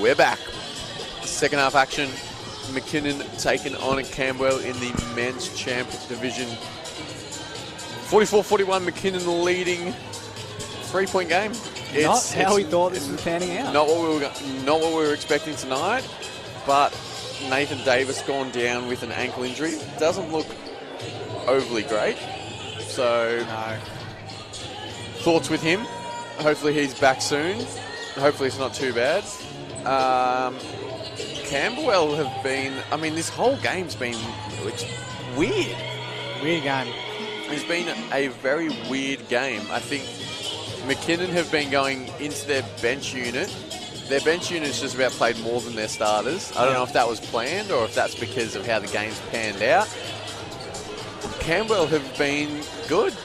we're back. Second half action. McKinnon taking on Camberwell in the men's champ division. 44-41, McKinnon leading. 3-point game. Not how we thought this was panning out. Not what we were expecting tonight, but Nathan Davis gone down with an ankle injury. Doesn't look overly great. So, No. thoughts with him. Hopefully he's back soon. Hopefully it's not too bad. Camberwell have been, I mean, this whole game's been, it's weird. Weird game. It's been a very weird game. I think McKinnon have been going into their bench unit. Their bench unit's just about played more than their starters. I don't know if that was planned or if that's because of how the game's panned out. Camberwell have been good.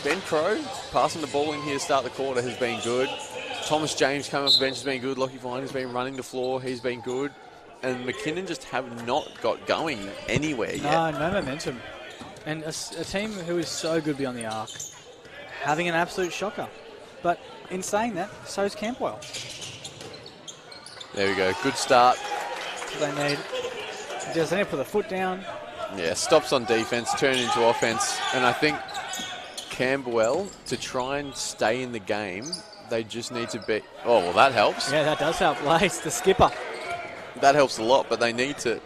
Ben Crow passing the ball in here to start the quarter has been good. Thomas James coming off the bench has been good. Lockie Vine has been running the floor. He's been good. And McKinnon just have not got going anywhere yet. No momentum. And a team who is so good beyond the arc, having an absolute shocker. But in saying that, so is Camberwell. There we go. Good start. They need to put the foot down. Yeah, stops on defense, turn into offense. And I think Camberwell, to try and stay in the game, they just need to be... Oh, well, that helps. Yeah, that does help. Lace, the skipper. That helps a lot, but they need to...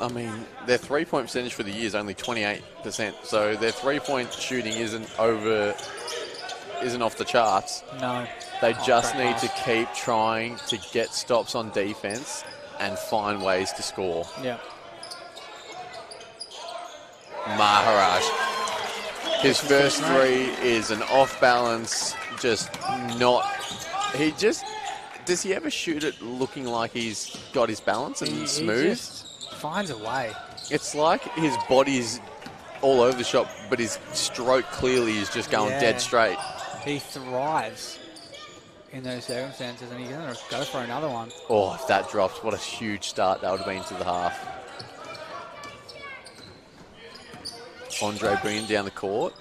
I mean, their three-point percentage for the year is only 28%. So their three-point shooting isn't off the charts. No. They just need to keep trying to get stops on defense and find ways to score. Yeah. Maharaj. His first three is an off-balance, just not... Does he ever shoot it looking like he's got his balance and smooth? He just finds a way. It's like his body's all over the shop, but his stroke clearly is just going dead straight. He thrives in those circumstances, and he's going to go for another one. Oh, if that drops, what a huge start that would have been to the half. Andre Breen down the court.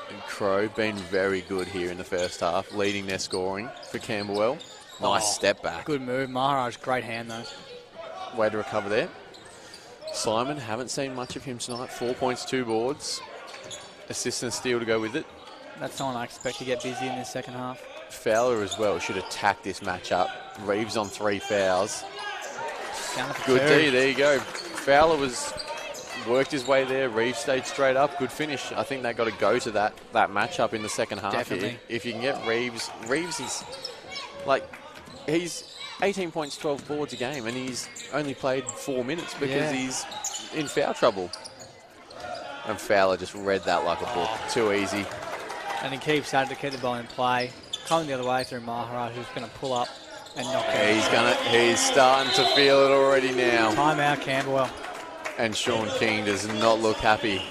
And Crow been very good here in the first half, leading their scoring for Camberwell. Nice step back. Good move. Maharaj, great hand, though. Way to recover there. Simon, haven't seen much of him tonight. 4 points, 2 boards. Assist and steal to go with it. That's someone I expect to get busy in this second half. Fowler as well should attack this matchup. Reeves on 3 fouls. Down to Good 2. D, there you go. Fowler worked his way there. Reeves stayed straight up. Good finish. I think they got to go to that matchup in the second half. Definitely. Here. If you can get Reeves is like, he's 18 points, 12 boards a game, and he's only played 4 minutes because he's in foul trouble. And Fowler just read that like a book. Too easy. And he keeps at it to keep the ball in play. Coming the other way through Maharaj, who's going to pull up and knock it. He's starting to feel it already now. Timeout, Camberwell. And Sean King does not look happy.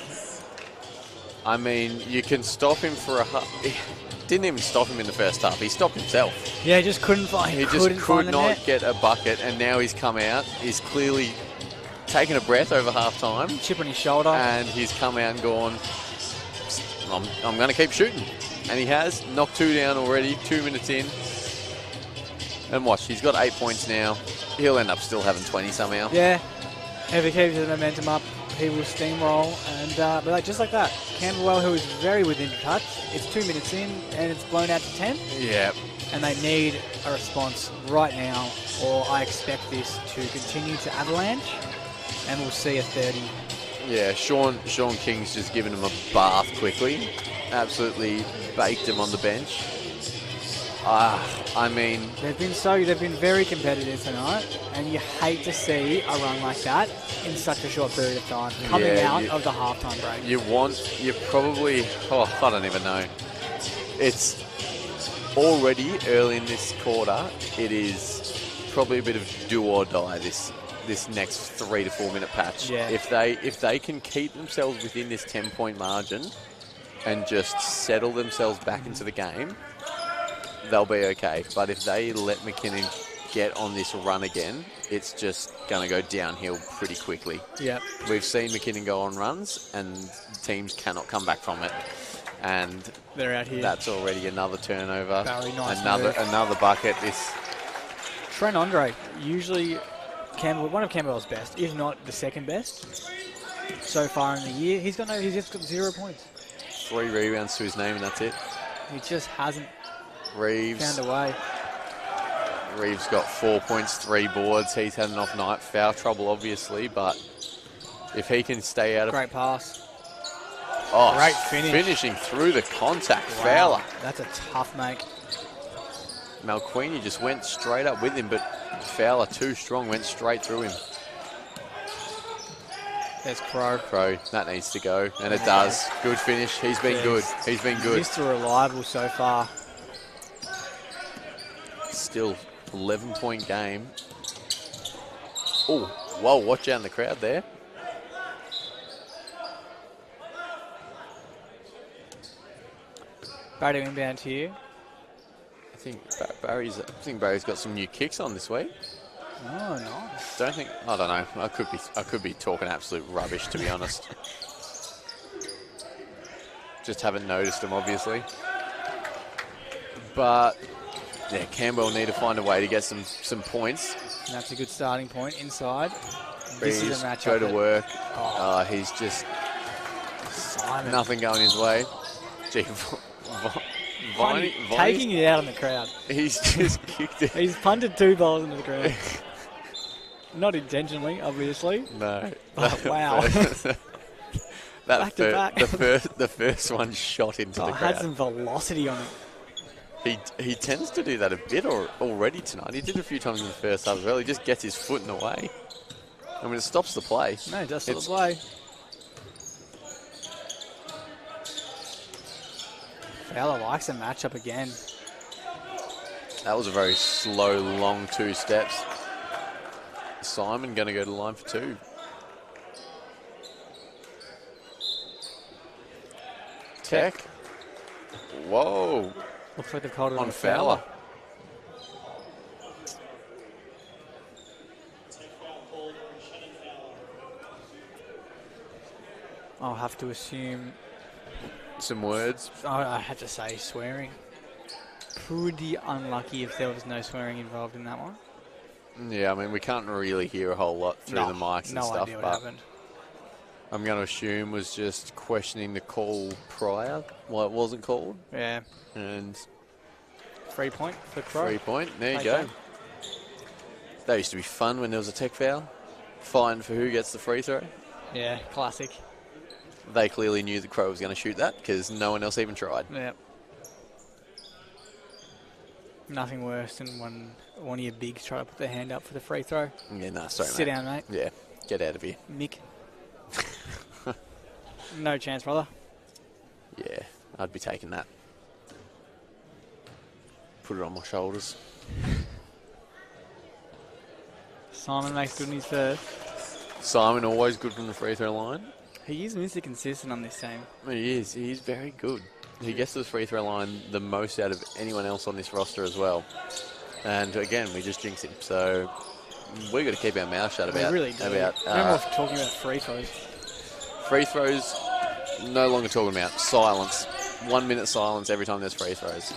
I mean, you can stop him for a half. Didn't even stop him in the first half. He stopped himself. Yeah, he just couldn't find. He just could not get a bucket, and now he's come out. He's clearly taken a breath over half time. Chip on his shoulder. And he's come out and gone, I'm going to keep shooting. And he has knocked 2 down already, 2 minutes in. And watch, he's got 8 points now. He'll end up still having 20 somehow. Yeah, if he keeps the momentum up, he will steamroll. And but just like that, Camberwell, who is very within touch, it's 2 minutes in and it's blown out to 10. Yeah. And they need a response right now, or I expect this to continue to avalanche, and we'll see a 30. Yeah, Sean King's just given him a bath quickly. Absolutely baked him on the bench. I mean, they've been very competitive tonight, and you hate to see a run like that in such a short period of time coming out of the halftime break. You probably, I don't even know. It's already early in this quarter. It is probably a bit of do or die this next 3 to 4 minute patch. Yeah. If they can keep themselves within this 10-point margin and just settle themselves back into the game, they'll be okay. But if they let McKinnon get on this run again, it's just going to go downhill pretty quickly. Yeah. We've seen McKinnon go on runs and teams cannot come back from it. And they're out here. That's already another turnover. Barry, nice another bucket. This Trent Andre, usually one of Camberwell's best, if not the second best so far in the year. He's just got 0 points. 3 rebounds to his name, and that's it. He just hasn't Reeves. found a way. Reeves got 4 points, 3 boards. He's had an off night. Foul trouble, obviously, but if he can stay out of... Great pass. Oh, great finish. Finishing through the contact. Wow. Fowler. That's a tough make. Malquini just went straight up with him, but Fowler, too strong, went straight through him. There's Crow. Crow, that needs to go, and it does. Good finish. He's been good. He's been good. Mr. Reliable so far. Still 11-point game. Oh, whoa, watch out in the crowd there. Barry inbound here. I think Barry's got some new kicks on this week. Oh, nice. I don't know. I could be talking absolute rubbish, to be honest. Just haven't noticed them, obviously. But yeah, Camberwell need to find a way to get some points. And that's a good starting point inside. This is a matchup. Go to work. Oh. He's just Simon. nothing going his way. Gee, Viney, taking it out on the crowd. He's just kicked it. He's punted 2 balls into the crowd. Not intentionally, obviously. No. But wow. Back to back. The first one shot into the crowd. Had some velocity on it. He tends to do that a bit already tonight. He did a few times in the first half as well. He just gets his foot in the way. I mean, it stops the play. No, it does stop the play. Fowler likes a matchup again. That was a very slow, long 2 steps. Simon going to go to the line for 2. Tech. Whoa. Looks like they've called it on Fowler. I'll have to assume... Some words. I have to say swearing. Pretty unlucky if there was no swearing involved in that one. Yeah, I mean, we can't really hear a whole lot through the mics and no stuff. idea what but happened. I'm going to assume was just questioning the call prior, why it wasn't called. Yeah. And 3 point for Crow. 3 point, there you go. That used to be fun when there was a tech foul. Fine for who gets the free throw. Yeah, classic. They clearly knew the Crow was going to shoot that because no one else even tried. Yeah. Nothing worse than when one of your bigs try to put their hand up for the free throw. Yeah, no, sorry, Sit mate. down, mate. Yeah, get out of here. Mick. No chance, brother. Yeah, I'd be taking that. Put it on my shoulders. Simon makes good on his first. Simon always good from the free throw line. He is Mr. Consistent on this team. He is. He's very good. He gets to the free throw line the most out of anyone else on this roster as well. And again, we just jinx him. So we've got to keep our mouth shut about... We really do. No more talking about free throws. Free throws, no longer talking about. Silence. 1 minute silence every time there's free throws.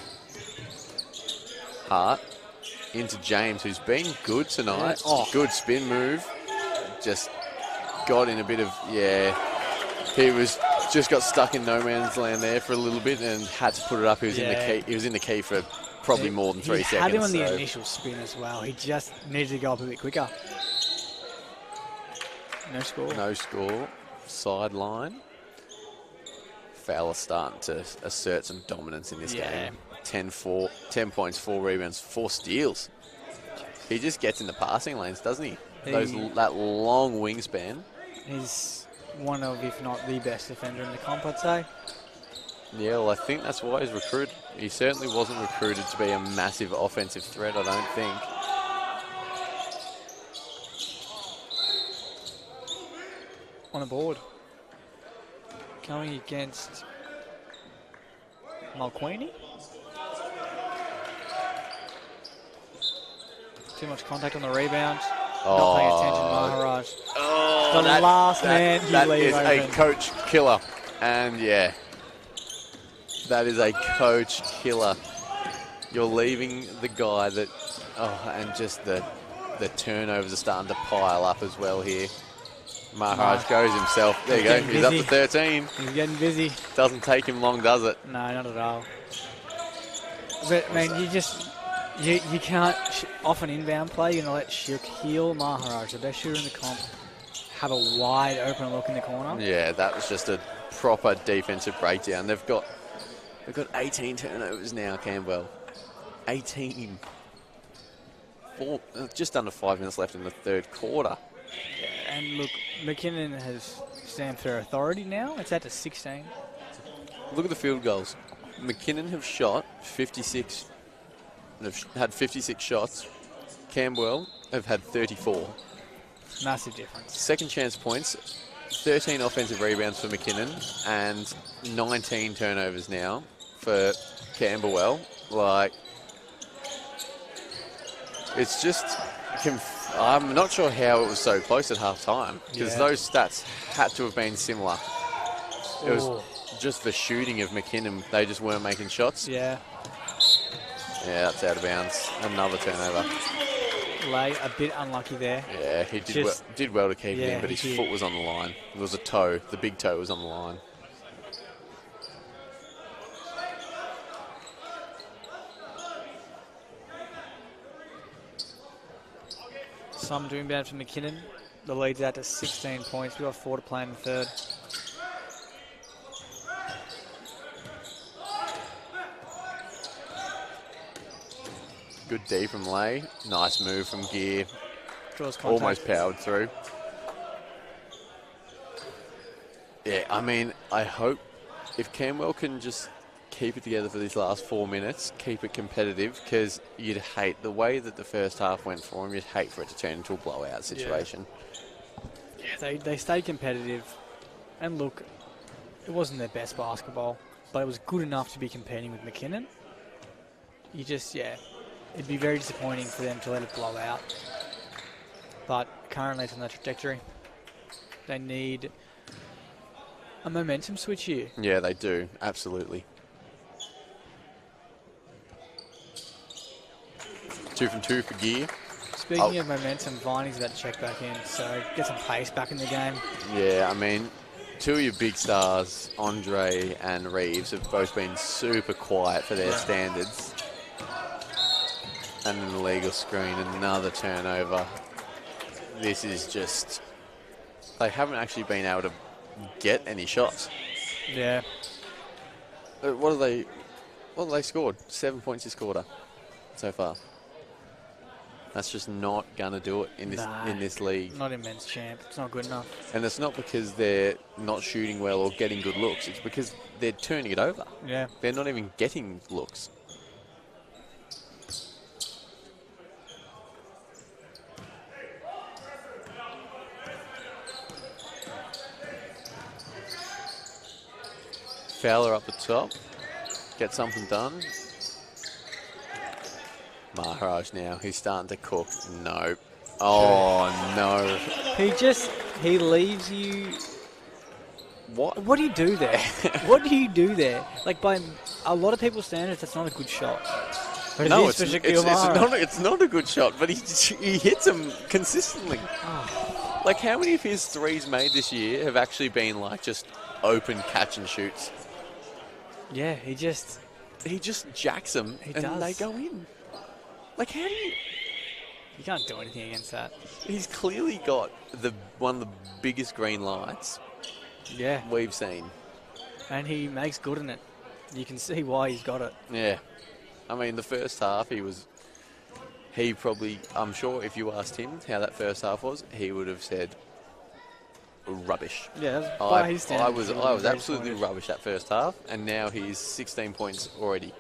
Hart into James, who's been good tonight. Yeah. Oh. Good spin move. Just got in a bit of... Yeah. He just got stuck in no man's land there for a little bit and had to put it up. He was in the key. He was in the key for probably more than 3 seconds. He had him on the initial spin as well. He just needed to go up a bit quicker. No score. No score. Sideline. Fowler starting to assert some dominance in this game. 10 points, 4 rebounds, 4 steals. He just gets in the passing lanes, doesn't he? That long wingspan. He's one of, if not the best defender in the comp, I'd say. Yeah, well, I think that's why he's recruited. He certainly wasn't recruited to be a massive offensive threat, I don't think. On the board. Coming against Malquini. Too much contact on the rebound. Not paying attention, Maharaj. Oh, the last man you that leave is open. a coach killer. And yeah, that is a coach killer. You're leaving the guy that Oh, and just the turnovers are starting to pile up as well here. Maharaj goes himself. There you go. He's up to 13. He's getting busy. Doesn't take him long, does it? No, not at all. But, man, you can't, off an inbound play, you're going to let Shaquille Maharaj, the best shooter in the comp, have a wide open look in the corner. Yeah, that was just a proper defensive breakdown. They've got 18 turnovers now, Camberwell. 18. Just under 5 minutes left in the third quarter. And look, McKinnon has stand for authority now. It's at the 16. Look at the field goals. McKinnon have shot 56. They've had 56 shots. Camberwell have had 34. Massive difference. Second chance points, 13 offensive rebounds for McKinnon, and 19 turnovers now for Camberwell. Like, it's just, I'm not sure how it was so close at half time, because those stats had to have been similar. It was just the shooting of McKinnon. They just weren't making shots. Yeah. Yeah, that's out of bounds. Another turnover. Lay a bit unlucky there. Yeah, he did well to keep it in, but his foot was on the line. There was a toe. The big toe was on the line. Some doing bad for McKinnon. The lead's out to 16 points. We've got 4 to play in the third. Good D from Lay. Nice move from Gear. Draws contact. Almost powered through. Yeah, I mean, I hope if Camberwell can just keep it together for these last 4 minutes, keep it competitive, because you'd hate the way that the first half went for them. You'd hate for it to turn into a blowout situation. Yeah, they stayed competitive. And look, it wasn't their best basketball, but it was good enough to be competing with McKinnon. You just, it'd be very disappointing for them to let it blow out. But currently it's on that trajectory. They need a momentum switch here. Yeah, they do. Absolutely. 2 from 2 for Gear. Speaking of momentum, Viney's about to check back in, so get some pace back in the game. Yeah, I mean, 2 of your big stars, Andre and Reeves, have both been super quiet for their standards. And an illegal screen, another turnover. This is just, they haven't actually been able to get any shots. Yeah. What have they scored? 7 points this quarter so far. That's just not gonna do it in this league. Not in men's champ. It's not good enough. And it's not because they're not shooting well or getting good looks. It's because they're turning it over. Yeah. They're not even getting looks. Fowler up the top, get something done. Maharaj now, he's starting to cook. No. Oh, no. He leaves you. What do you do there? What do you do there? Like, by a lot of people's standards, that's not a good shot. But no, it's not a good shot, but he hits them consistently. Oh. Like, how many of his threes made this year have actually been, like, just open catch and shoots? Yeah, he just jacks them and they go in. Like, how do you... You can't do anything against that. He's clearly got one of the biggest green lights we've seen. And he makes good in it. You can see why he's got it. Yeah. I mean, the first half, I'm sure if you asked him how that first half was, he would have said rubbish. Yeah, I was absolutely rubbish that first half, and now he's 16 points already.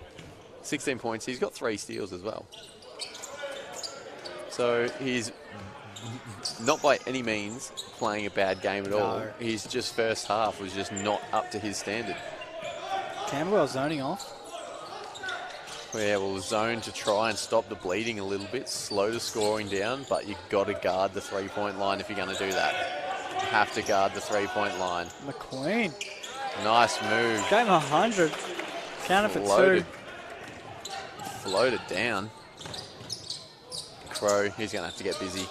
16 points. He's got 3 steals as well. So he's not by any means playing a bad game at all. His just first half was just not up to his standard. Camberwell zoning off. Yeah, well, zone to try and stop the bleeding a little bit. Slow the scoring down, but you've got to guard the three-point line if you're going to do that. You have to guard the three-point line. McQueen. Nice move. Game 100. Counter for 2. Floated down. Crow. He's going to have to get busy.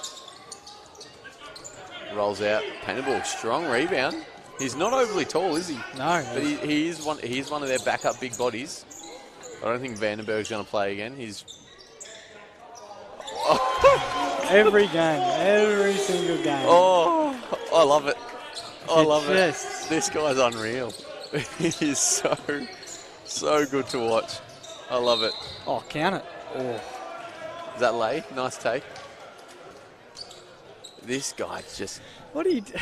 Rolls out. Painted strong rebound. He's not overly tall, is he? No. But he is one of their backup big bodies. I don't think Vandenberg's going to play again. He's... Every game. Every single game. Oh, I love it. I love it. Just... This guy's unreal. He is so good to watch. I love it. Oh, count it. Oh. Is that lay? Nice take. This guy's just... What do you do?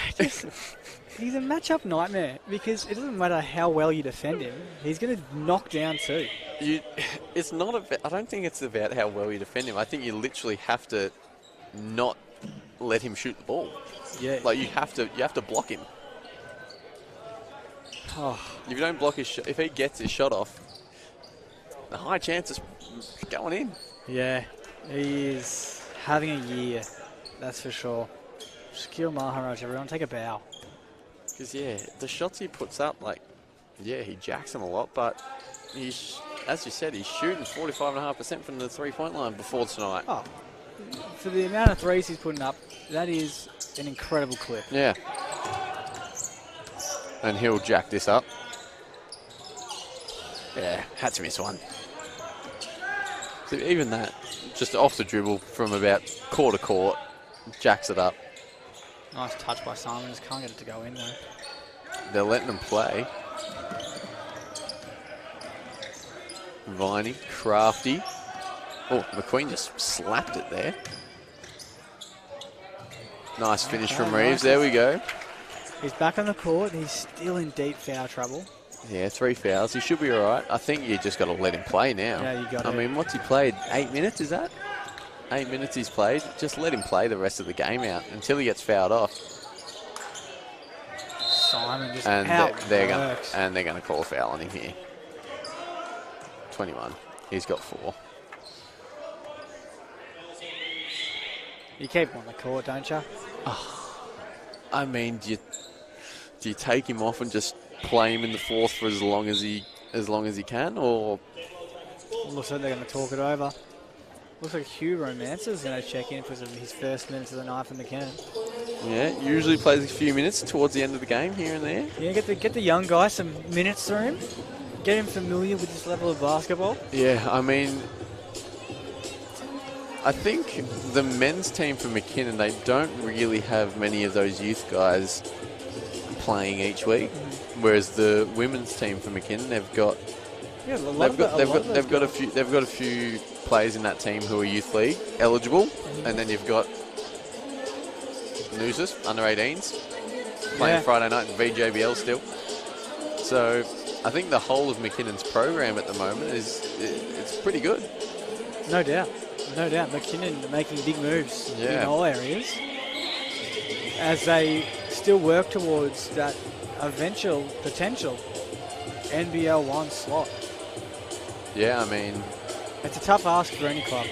He's a matchup nightmare because it doesn't matter how well you defend him. He's going to knock down too. It's not about... I don't think it's about how well you defend him. I think you literally have to not let him shoot the ball. Yeah. Like you have to block him. Oh. If you don't block his shot, if he gets his shot off, the high chance is going in. Yeah, he is having a year, that's for sure. Shaquille Maharaj, everyone take a bow. Because, yeah, the shots he puts up, like, yeah, he jacks them a lot, but he's, as you said, he's shooting 45.5% from the three-point line before tonight. Oh, for the amount of threes he's putting up, that is an incredible clip. Yeah. And he'll jack this up. Yeah, had to miss one. So even that, just off the dribble from about court to court, jacks it up. Nice touch by Simons. Can't get it to go in though. They're letting them play. Viney, Crafty. Oh, McQueen just slapped it there. Nice finish from Reeves. There we go. He's back on the court. He's still in deep foul trouble. Yeah, 3 fouls. He should be all right. I think you just got to let him play now. Yeah, you got to. I mean, what's he played? 8 minutes, is that? 8 minutes he's played. Just let him play the rest of the game out until he gets fouled off. Simon just and outworks. they're going to call a foul on him here. 21. He's got 4. You keep him on the court, don't you? Oh, I mean, do you take him off and just play him in the fourth for as long as he can, or? Looks like they're going to talk it over. Looks like Hugh Romancer's going to check in for his first minutes of the night for McKinnon. Yeah, usually plays a few minutes towards the end of the game here and there. Yeah, get the young guy some minutes through him. Get him familiar with this level of basketball. Yeah, I mean, I think the men's team for McKinnon, they don't really have many of those youth guys playing each week, whereas the women's team for McKinnon, they've got a few players in that team who are youth league eligible, and then you've got Noosus, under 18s, playing Friday night in VJBL still. So I think the whole of McKinnon's program at the moment it's pretty good. No doubt. No doubt. McKinnon making big moves in all areas as they still work towards that eventual potential NBL 1 slot. Yeah, I mean, it's a tough ask for any club.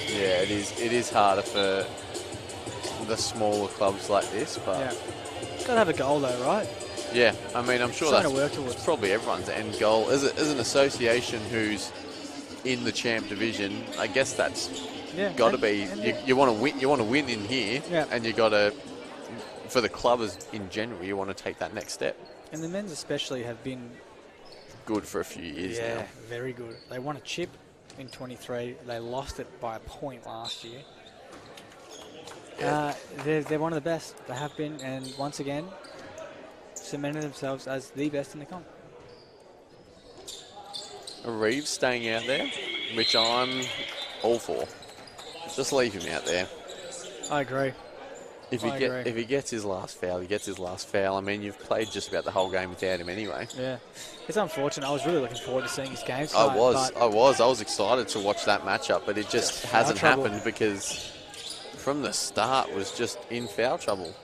Yeah, it is. It is harder for the smaller clubs like this, but got to have a goal though, right? Yeah, I mean, I'm sure that's probably everyone's end goal. As an association who's in the champ division, I guess that's got to be. You want to win. You want to win in here, and you got to. For the club in general, you want to take that next step. And the men's especially have been good for a few years now. Yeah, very good. They won a chip in 23. They lost it by a point last year. Yeah. They're one of the best. They have been, and once again, cemented themselves as the best in the comp. Reeves staying out there, which I'm all for. Just leave him out there. I agree. If he gets his last foul, he gets his last foul. I mean, you've played just about the whole game without him anyway. Yeah, it's unfortunate. I was really looking forward to seeing his game tonight. I was excited to watch that matchup, but it just hasn't happened because from the start was just in foul trouble.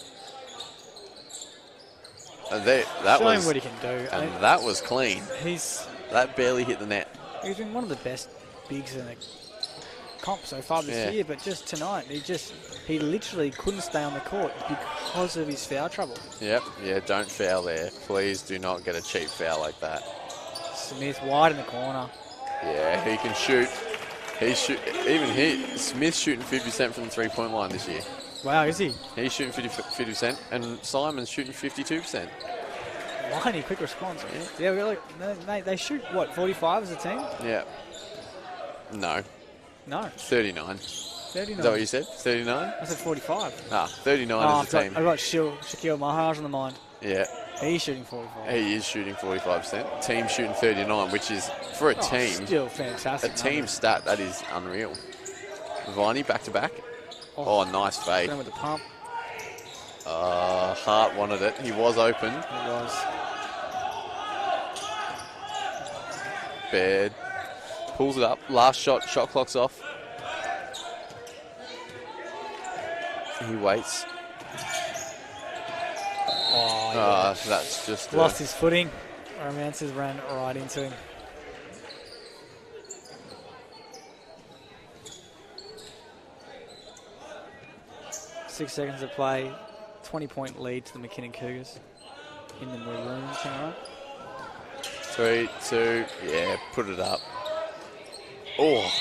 And Show him what he can do. And that was clean. That barely hit the net. He's been one of the best bigs in the comp so far this year, but just tonight, he literally couldn't stay on the court because of his foul trouble. Yep, don't foul there. Please do not get a cheap foul like that. Smith wide in the corner. Yeah, he can shoot. Smith's shooting 50% from the 3-point line this year. Wow, is he? He's shooting 50%, and Simon's shooting 52%. Whiny, quick response. Yeah, we're like, they shoot, what, 45 as a team? Yeah. No. No. 39. 39. Is that what you said? 39? I said 45. 39 as a team. I've got Shaquille Maharaj on the mind. Yeah. He's shooting 45. He is shooting 45%. Team shooting 39, which is, for a team, still fantastic. a team stat that is unreal. Viney back to back. Oh, nice fade. Going with the pump. Hart wanted it. He was open. It was. Baird pulls it up. Last shot clock's off. He waits. Oh, yeah. That's just... Lost his footing. Romances ran right into him. Six seconds to play. 20-point lead to the McKinnon Cougars in the maroon tonight. 3, 2, yeah, put it up. Oh,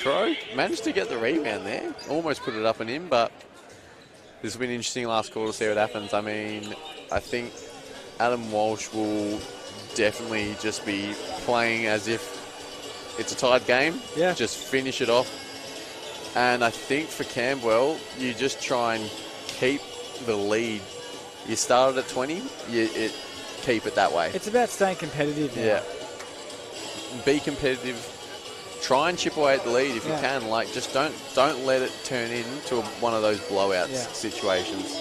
Crow managed to get the rebound there. Almost put it up and in, but this will be an interesting last quarter to see what happens. I mean, I think Adam Walsh will definitely just be playing as if it's a tied game. Yeah. Just finish it off. And I think for Camberwell, you just try and keep the lead. You started at 20, keep it that way. It's about staying competitive now. Yeah. Be competitive. Try and chip away at the lead if you can. Like, just don't let it turn into one of those blowouts situations.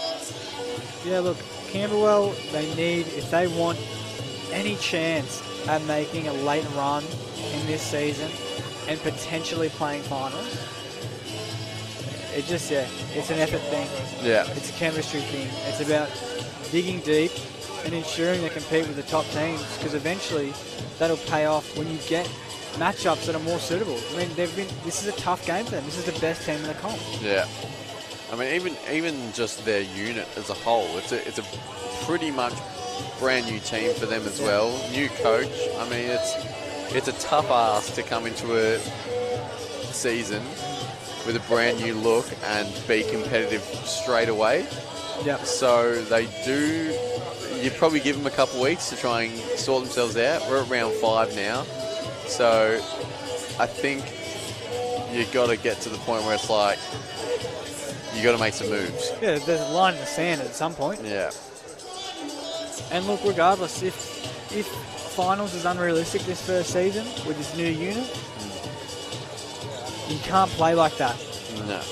Yeah, look, Camberwell, they need, if they want any chance at making a late run in this season and potentially playing finals, it just, it's an effort thing. Yeah. It's a chemistry thing. It's about digging deep and ensuring they compete with the top teams, because eventually that'll pay off when you get matchups that are more suitable. I mean, this is a tough game for them. This is the best team in the comp. Yeah. I mean, even just their unit as a whole, it's a pretty much brand new team for them as well. New coach. I mean, it's a tough ask to come into a season with a brand new look and be competitive straight away. Yeah. So they do. You probably give them a couple of weeks to try and sort themselves out. We're at round 5 now, so I think you got to get to the point where it's like you got to make some moves. Yeah, there's a line in the sand at some point. Yeah. And look, regardless, if finals is unrealistic this first season with this new unit, you can't play like that. No.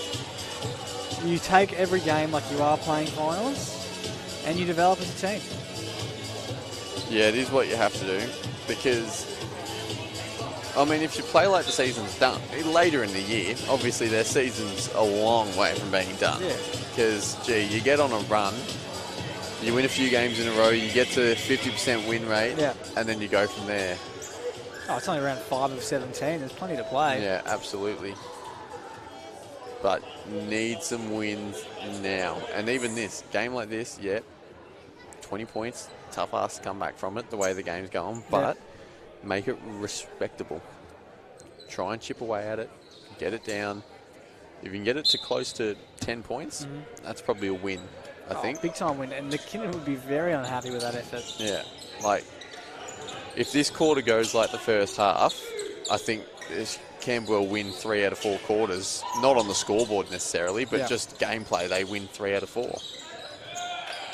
You take every game like you are playing finals, and you develop as a team. Yeah, it is what you have to do, because, I mean, if you play like the season's done, later in the year, obviously their season's a long way from being done. Yeah. Because, gee, you get on a run, you win a few games in a row, you get to 50% win rate, and then you go from there. Oh, it's only around 5 of 17. There's plenty to play. Yeah, absolutely. But need some wins now. And even this, game like this, 20 points, tough ass to come back from it, the way the game's going, but make it respectable. Try and chip away at it, get it down. If you can get it to close to 10 points, that's probably a win, I think. Big time win, and McKinnon would be very unhappy with that effort. Yeah, like, if this quarter goes like the first half, I think Camberwell win 3 out of 4 quarters. Not on the scoreboard necessarily, but just gameplay, they win 3 out of 4.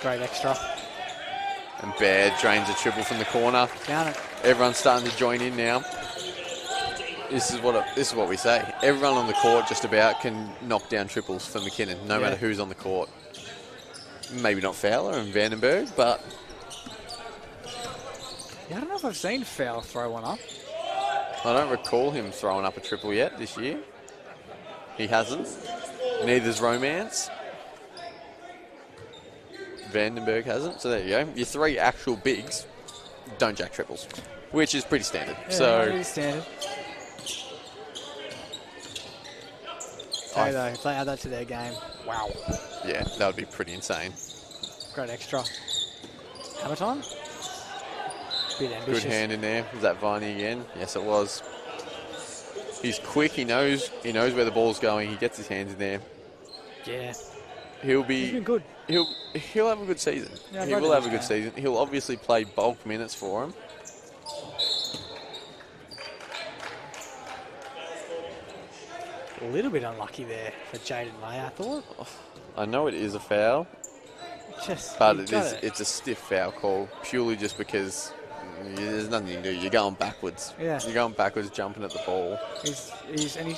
Great extra. And Baird drains a triple from the corner. Count it. Everyone's starting to join in now. This is what we say. Everyone on the court just about can knock down triples for McKinnon, no matter who's on the court. Maybe not Fowler and Vandenberg, but... Yeah, I don't know if I've seen Fowler throw one up. I don't recall him throwing up a triple yet this year. He hasn't. Neither's Romance. Vandenberg hasn't. So there you go. Your 3 actual bigs don't jack triples, which is pretty standard. Yeah, pretty standard. Though, if they add that to their game, wow. Yeah, that would be pretty insane. Great extra. Hammer time? Bit ambitious. Good hand in there. Was that Viney again? Yes, it was. He's quick. He knows where the ball's going. He gets his hands in there. Yeah. He's been good. He'll have a good season. Yeah, He will have a good season. He'll obviously play bulk minutes for him. A little bit unlucky there for Jaden May, I thought. I know it is a foul, but it's a stiff foul call purely just because there's nothing you can do. You're going backwards. Yeah. You're going backwards, jumping at the ball. He's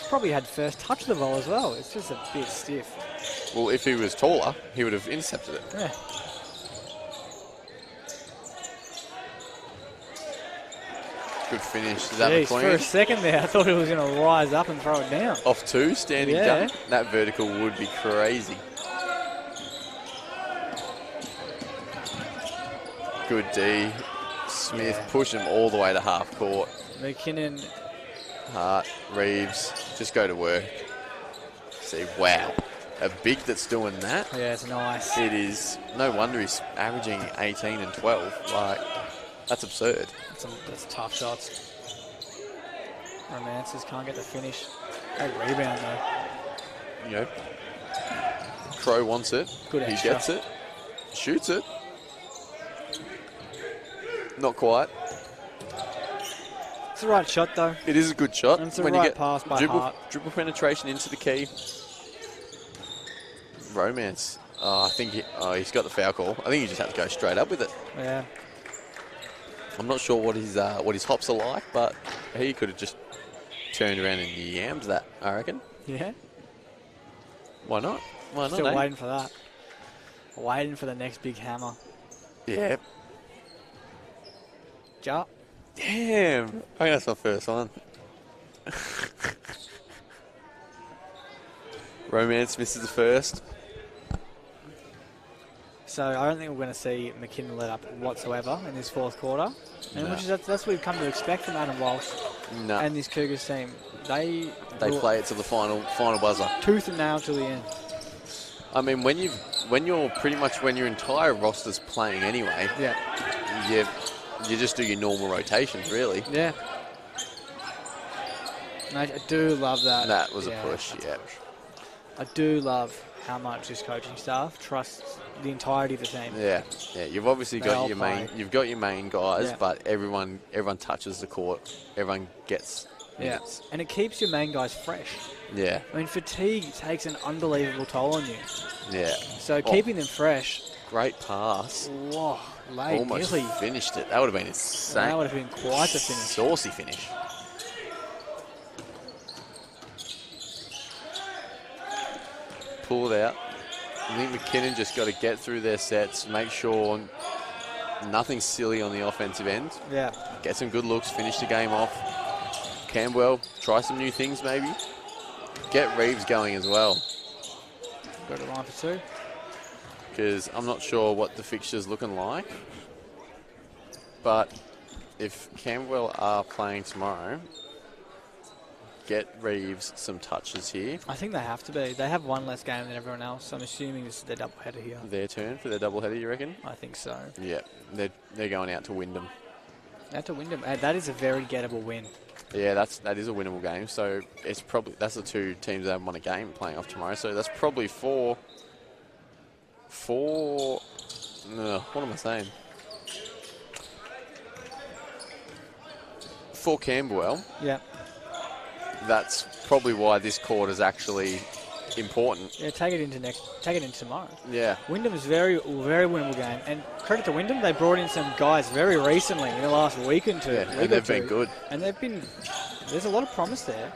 probably had first touch of the ball as well. It's just a bit stiff. Well, if he was taller, he would have intercepted it. Yeah. Good finish. Is that Jeez, for McLean? a second there, I thought he was going to rise up and throw it down. Off two, standing Yeah. dunk. That vertical would be crazy. Good D. Smith push him all the way to half court. McKinnon. Hart, Reeves, just go to work. See, wow. A big that's doing that. Yeah, it's nice. It is. No wonder he's averaging 18 and 12. Like, that's absurd. That's tough shots. Romances can't get the finish. Great rebound though. You know, Crow wants it. Good He extra. gets it. Shoots it. Not quite. It's the right shot though. It is a good shot. And it's the when right you get pass by dribble, Hart. dribble penetration into the key. Romance. I think he's got the foul call. I think he just had to go straight up with it. Yeah. I'm not sure what his hops are like, but he could have just turned around and yams that, I reckon. Yeah. Why not? Why not? Still eh? waiting for that. Waiting for the next big hammer. Yeah. Ja. Damn. I think that's my first one. Romance misses the first. So I don't think we're going to see McKinnon let up whatsoever in this fourth quarter. And No. that's what we've come to expect from Adam Walsh No. and this Cougars team. They will play it to the final buzzer. tooth and nail till the end. I mean, when your entire roster's playing anyway, Yeah. you just do your normal rotations, really. Yeah. And I do love that. That was a push, yeah. I do love how much this coaching staff trusts the entirety of the team. Yeah, yeah. You've obviously They got all your main. play. You've got your main guys, Yeah. but everyone touches the court. Everyone gets Yeah. minutes. And it keeps your main guys fresh. Yeah, I mean, fatigue takes an unbelievable toll on you. yeah. So keeping them fresh, Great pass. whoa, late, Almost nearly. finished it. That would have been insane. That would have been quite the finish. Saucy finish. Pull it out. I think McKinnon just got to get through their sets, make sure nothing silly on the offensive end. Yeah. Get some good looks, finish the game off. Camberwell, try some new things maybe. Get Reeves going as well, Go to line for two. because I'm not sure what the fixture's looking like. But if Camberwell are playing tomorrow, get Reeves some touches here. I think they have to be. They have one less game than everyone else. I'm assuming this is their doubleheader here. Their turn for their doubleheader, you reckon? I think so. Yeah, they're going out to Wyndham. They have to win them. And that is a very gettable win. Yeah, that is a winnable game. So that's the two teams that haven't won a game playing off tomorrow. So that's probably four. What am I saying? For Camberwell, Yeah. that's probably why this quarter is actually important. Yeah, take it into tomorrow. Yeah, Wyndham is very winnable game. And credit to Wyndham, they brought in some guys very recently in the last week and two. yeah, and they've been good. And there's a lot of promise there.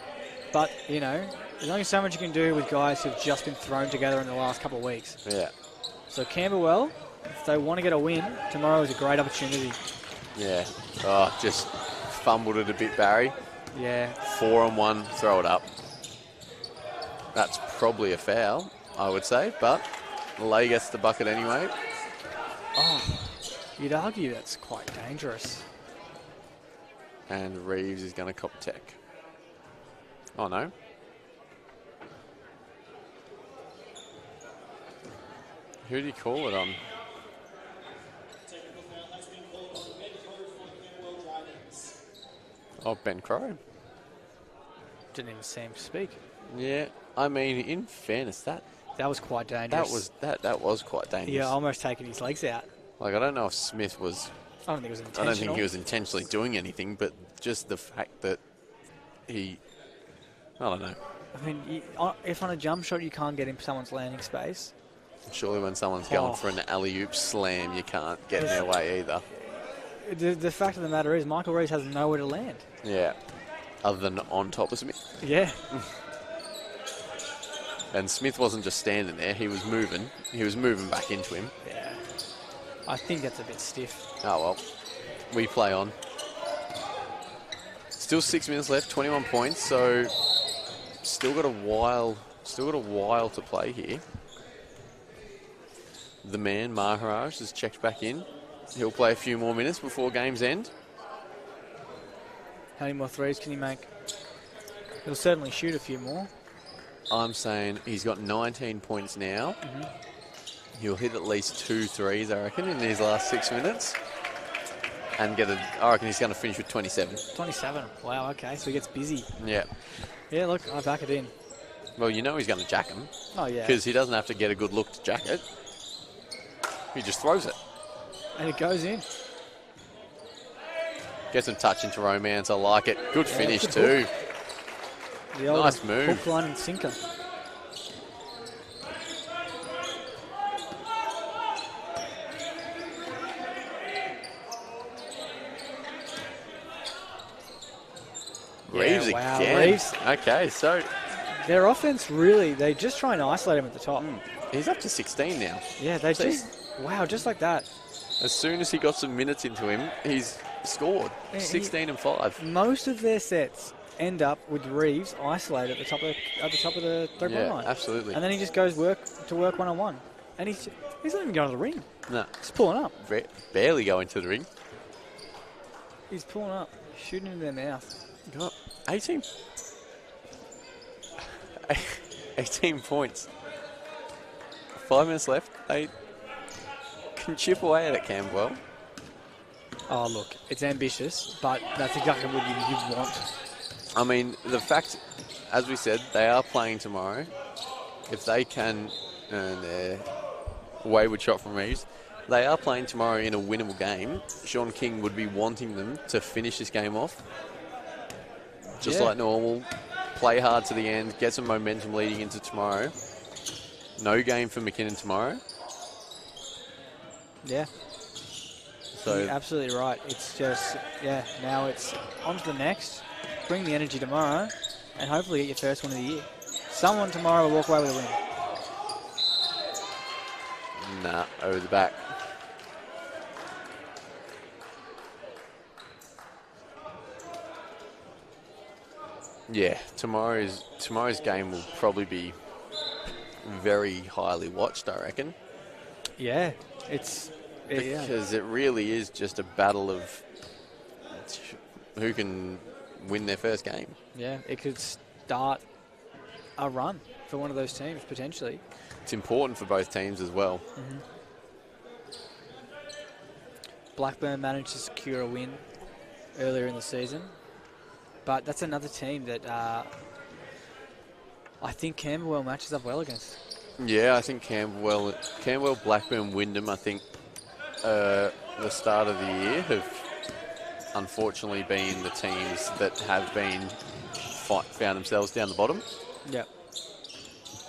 But, there's only so much you can do with guys who've just been thrown together in the last couple of weeks. Yeah, So Camberwell, if they want to get a win, tomorrow is a great opportunity. yeah. Oh, just fumbled it a bit, Barry. Yeah. 4-on-1, throw it up. That's probably a foul, I would say, but Lay gets the bucket anyway. Oh, you'd argue that's quite dangerous. And Reeves is going to cop tech. Oh, no. Who did he call it on? Oh, Ben Crow. didn't even seem to speak. Yeah, I mean, in fairness, that was quite dangerous. that was quite dangerous. Yeah, almost taking his legs out. Like, I don't know if Smith was. I don't think it was intentional. I don't think he was intentionally doing anything, but just the fact that I don't know. I mean, if on a jump shot you can't get in someone's landing space. Surely when someone's going for an alley-oop slam, you can't get in their way either. The fact of the matter is, Michael Reeves has nowhere to land. Yeah, other than on top of Smith. Yeah. And Smith wasn't just standing there, he was moving. He was moving back into him. Yeah. I think that's a bit stiff. Oh, well. We play on. Still 6 minutes left, 21 points, so still got a while to play here. The man, Maharaj, has checked back in. He'll play a few more minutes before game's end. How many more threes can he make? He'll certainly shoot a few more. I'm saying he's got 19 points now. He'll hit at least 2 threes, I reckon, in these last 6 minutes. And I reckon he's going to finish with 27. 27. Wow, okay. So he gets busy. Yeah. Yeah, look, I back it in. Well, you know he's going to jack him. Oh, yeah. Because he doesn't have to get a good look to jack it. He just throws it. And it goes in. Gets some touch into romance. I like it. Good finish, good too. Nice move. Hook, line, and sinker. Reeves again. Reeves. Okay, so their offense really, they just try and isolate him at the top. He's up to 16 now. Yeah, they just, wow, just like that. As soon as he got some minutes into him, he's scored. 16 and 5. Most of their sets end up with Reeves isolated at the top of the three-point line. Absolutely. And then he just goes to work one-on-one. And he's not even going to the ring. No. He's pulling up. Barely going to the ring. He's pulling up, shooting into their mouth. Got 18 points. 5 minutes left. They can chip away at it, Camberwell. Oh, look, it's ambitious, but that's exactly what you want. I mean, the fact, as we said, they are playing tomorrow. If they can earn their wayward shot from Reeves, they are playing tomorrow in a winnable game. Sean King would be wanting them to finish this game off. Just like normal, play hard to the end, get some momentum leading into tomorrow. No game for McKinnon tomorrow. Yeah. So you're absolutely right. It's just, now it's on to the next. Bring the energy tomorrow, and hopefully get your first win of the year. Someone tomorrow will walk away with a win. Nah, over the back. Yeah, tomorrow's game will probably be very highly watched, I reckon. Yeah, because it really is just a battle of who can win their first game. Yeah, it could start a run for one of those teams, potentially. It's important for both teams as well. Blackburn managed to secure a win earlier in the season, but that's another team that I think Camberwell matches up well against. Yeah, I think Camberwell, Blackburn, Wyndham, I think the start of the year have unfortunately been the teams that have been found themselves down the bottom. Yeah.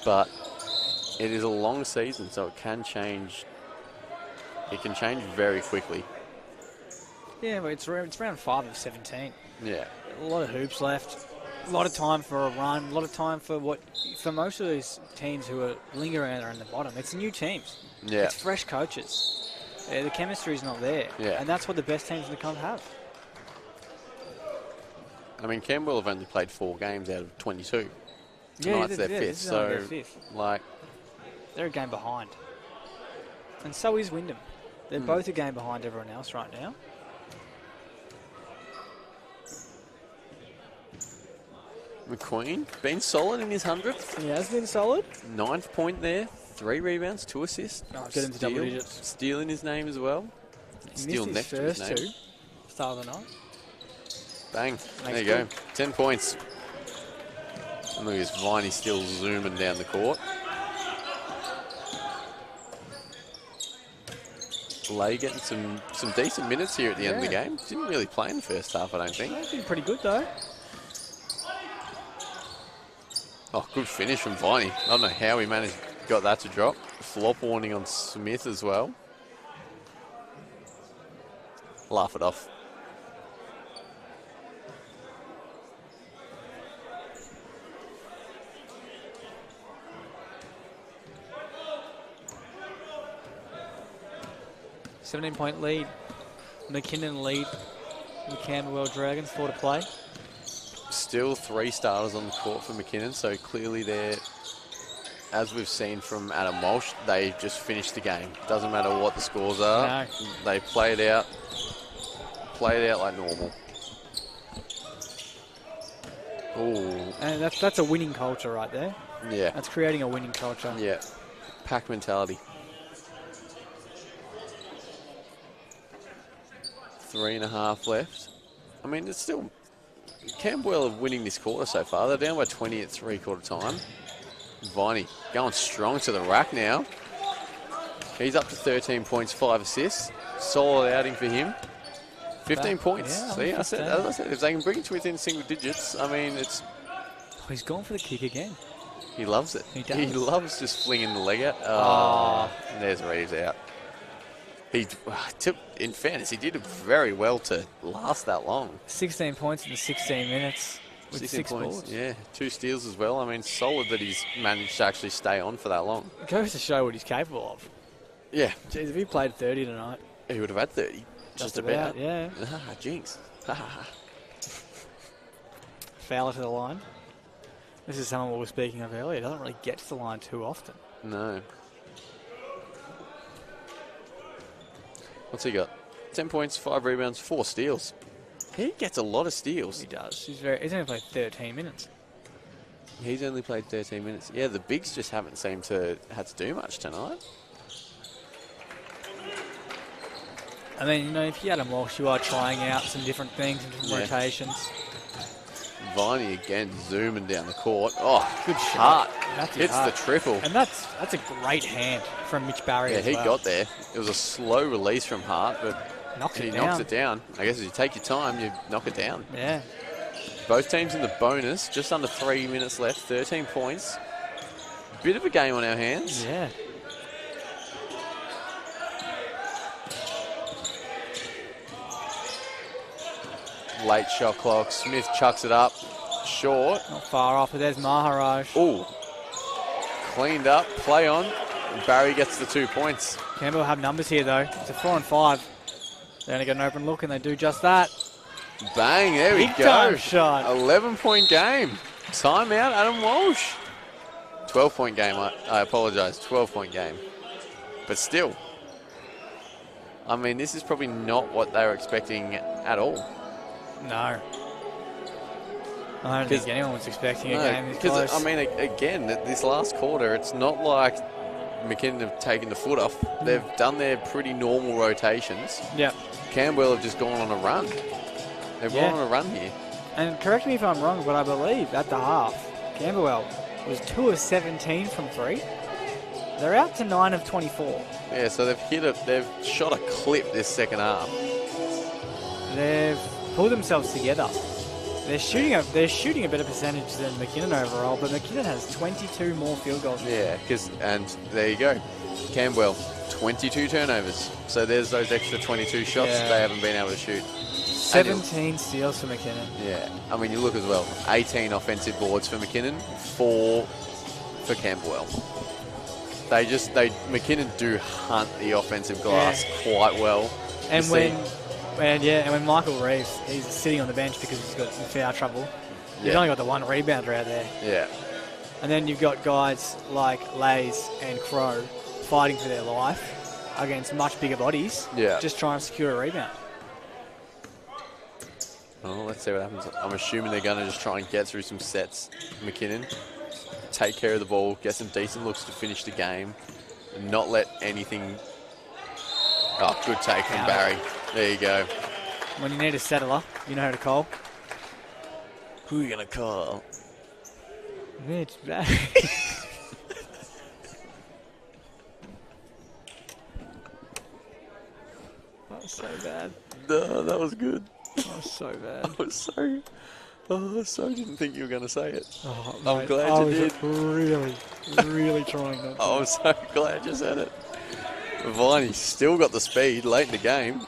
But it is a long season, so it can change. It can change very quickly. Yeah, but it's round 5 of 17. Yeah. A lot of hoops left. A lot of time for a run. A lot of time for most of these teams who are lingering around the bottom. It's new teams. Yeah. It's fresh coaches. The chemistry's not there. Yeah. And that's what the best teams in the comp have. I mean, Camberwell have only played 4 games out of 22. Tonight's their fifth. So, their fifth. like, they're a game behind. And so is Wyndham. They're both a game behind everyone else right now. McQueen, been solid in his 100th. He has been solid. 9th point there. 3 rebounds, 2 assists. Oh, get him to double digits. Steal in his name as well. Steal next to his name. 2. Start of the night. Bang. There you go. 10 points. And look at this, Viney still zooming down the court. Lay getting some decent minutes here at the end of the game. Didn't really play in the first half, I don't think. He's been pretty good, though. Oh, good finish from Viney. I don't know how he got that to drop. Flop warning on Smith as well. Laugh it off. $17-point lead. McKinnon lead. The Camberwell Dragons, 4 to play. Still 3 starters on the court for McKinnon, so clearly they're, as we've seen from Adam Walsh, they just finished the game. Doesn't matter what the scores are. No. They play it out like normal. Ooh. And that's a winning culture right there. Yeah. That's creating a winning culture. Yeah. Pack mentality. 3.5 left. I mean, it's still... Camberwell are winning this quarter so far. They're down by 20 at 3/4 time. Viney going strong to the rack now. He's up to 13 points, 5 assists. Solid outing for him. 15 points. Yeah, see, as I said, if they can bring it to within single digits, I mean, it's... Oh, he's gone for the kick again. He loves it. He does. He loves just flinging the leg out. Oh, and there's Reeves out. He took, in fairness, he did very well to last that long. 16 points in the 16 minutes with 16 6 points, balls. yeah. 2 steals as well. I mean, solid that he's managed to actually stay on for that long. It goes to show what he's capable of. Yeah. Jeez, if he played 30 tonight. He would have had 30. Just about. Yeah. Ah, jinx. Fouler to the line. This is someone we were speaking of earlier. He doesn't really get to the line too often. No. What's he got? 10 points, 5 rebounds, 4 steals. He gets a lot of steals. He does. He's only played 13 minutes. He's only played 13 minutes. Yeah, the bigs just haven't seemed to have to do much tonight. I mean, you know, if you had him Walsh, you are trying out some different things and different rotations. Viney again zooming down the court. Oh, good shot. Hits the triple. And that's a great hand from Mitch Barry. Yeah, he got there. It was a slow release from Hart, but he knocks it down. I guess if you take your time, you knock it down. Yeah. Both teams in the bonus, just under 3 minutes left, 13 points. Bit of a game on our hands. Yeah. Late shot clock. Smith chucks it up. Short. Not far off, but there's Maharaj. Ooh. Cleaned up. Play on. Barry gets the 2 points. Campbell have numbers here, though. It's a 4 and 5. They only get an open look, and they do just that. Bang. There we go. Big time shot. 11-point game. Timeout, Adam Walsh. 12-point game. I apologise. 12-point game. But still. I mean, this is probably not what they were expecting at all. No. I don't think anyone was expecting a game this close. Because, I mean, again, this last quarter, it's not like McKinnon have taken the foot off. They've done their pretty normal rotations. Yep. Camberwell have just gone on a run. They've gone on a run here. And correct me if I'm wrong, but I believe at the half, Camberwell was 2 of 17 from 3. They're out to 9 of 24. Yeah, so they've shot a clip this second half. They've pulled themselves together. They're shooting a better percentage than McKinnon overall, but McKinnon has 22 more field goals. Yeah, and there you go. Camberwell, 22 turnovers. So there's those extra 22 shots they haven't been able to shoot. 17 steals for McKinnon. Yeah, I mean, you look as well. 18 offensive boards for McKinnon, 4 for Camberwell. McKinnon do hunt the offensive glass quite well. And when Michael Reeves, he's sitting on the bench because he's got some foul trouble. He's only got the 1 rebounder out there. Yeah. And then you've got guys like Lays and Crow fighting for their life against much bigger bodies. Yeah. Just trying to secure a rebound. Well, let's see what happens. I'm assuming they're going to just try and get through some sets. McKinnon, take care of the ball, get some decent looks to finish the game, and not let anything... Oh, good take from Barry. There you go. When you need a settler, you know who to call. Who are you going to call? Mitch Barry. That was so bad. No, that was good. That was so bad. I so didn't think you were going to say it. Oh, I'm mate, glad I you was did. really trying not to. I'm so glad you said it. Viney's still got the speed late in the game.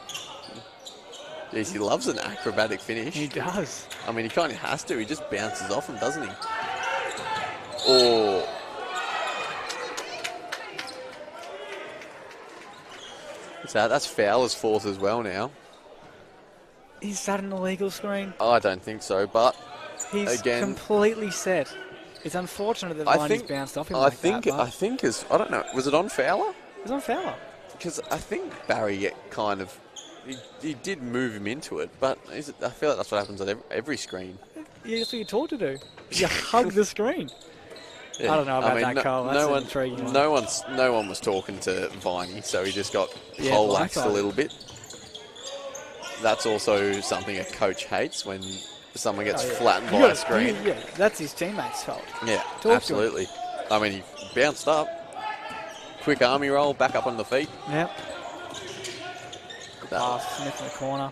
Jeez, he loves an acrobatic finish. He does. I mean, he kind of has to. He just bounces off him, doesn't he? Oh. What's that? That's Fowler's fourth as well now. Is that an illegal screen? I don't think so, but He's again, completely set. It's unfortunate that Viney's bounced off him I think that, I don't know. Was it on Fowler? it was on Fowler. Because I think Barry kind of he did move him into it, but I feel like that's what happens at every screen. Yeah, that's what you're taught to do. You hug the screen. Yeah. I don't know about that, Carl. That's an intriguing one. No one was talking to Viney, so he just got poleaxed a little bit. That's also something a coach hates when someone gets flattened by a screen. Yeah, that's his teammates' fault. Yeah, Talk absolutely. I mean, he bounced up. Quick army roll, back up on the feet. Yep. Pass, Smith in the corner.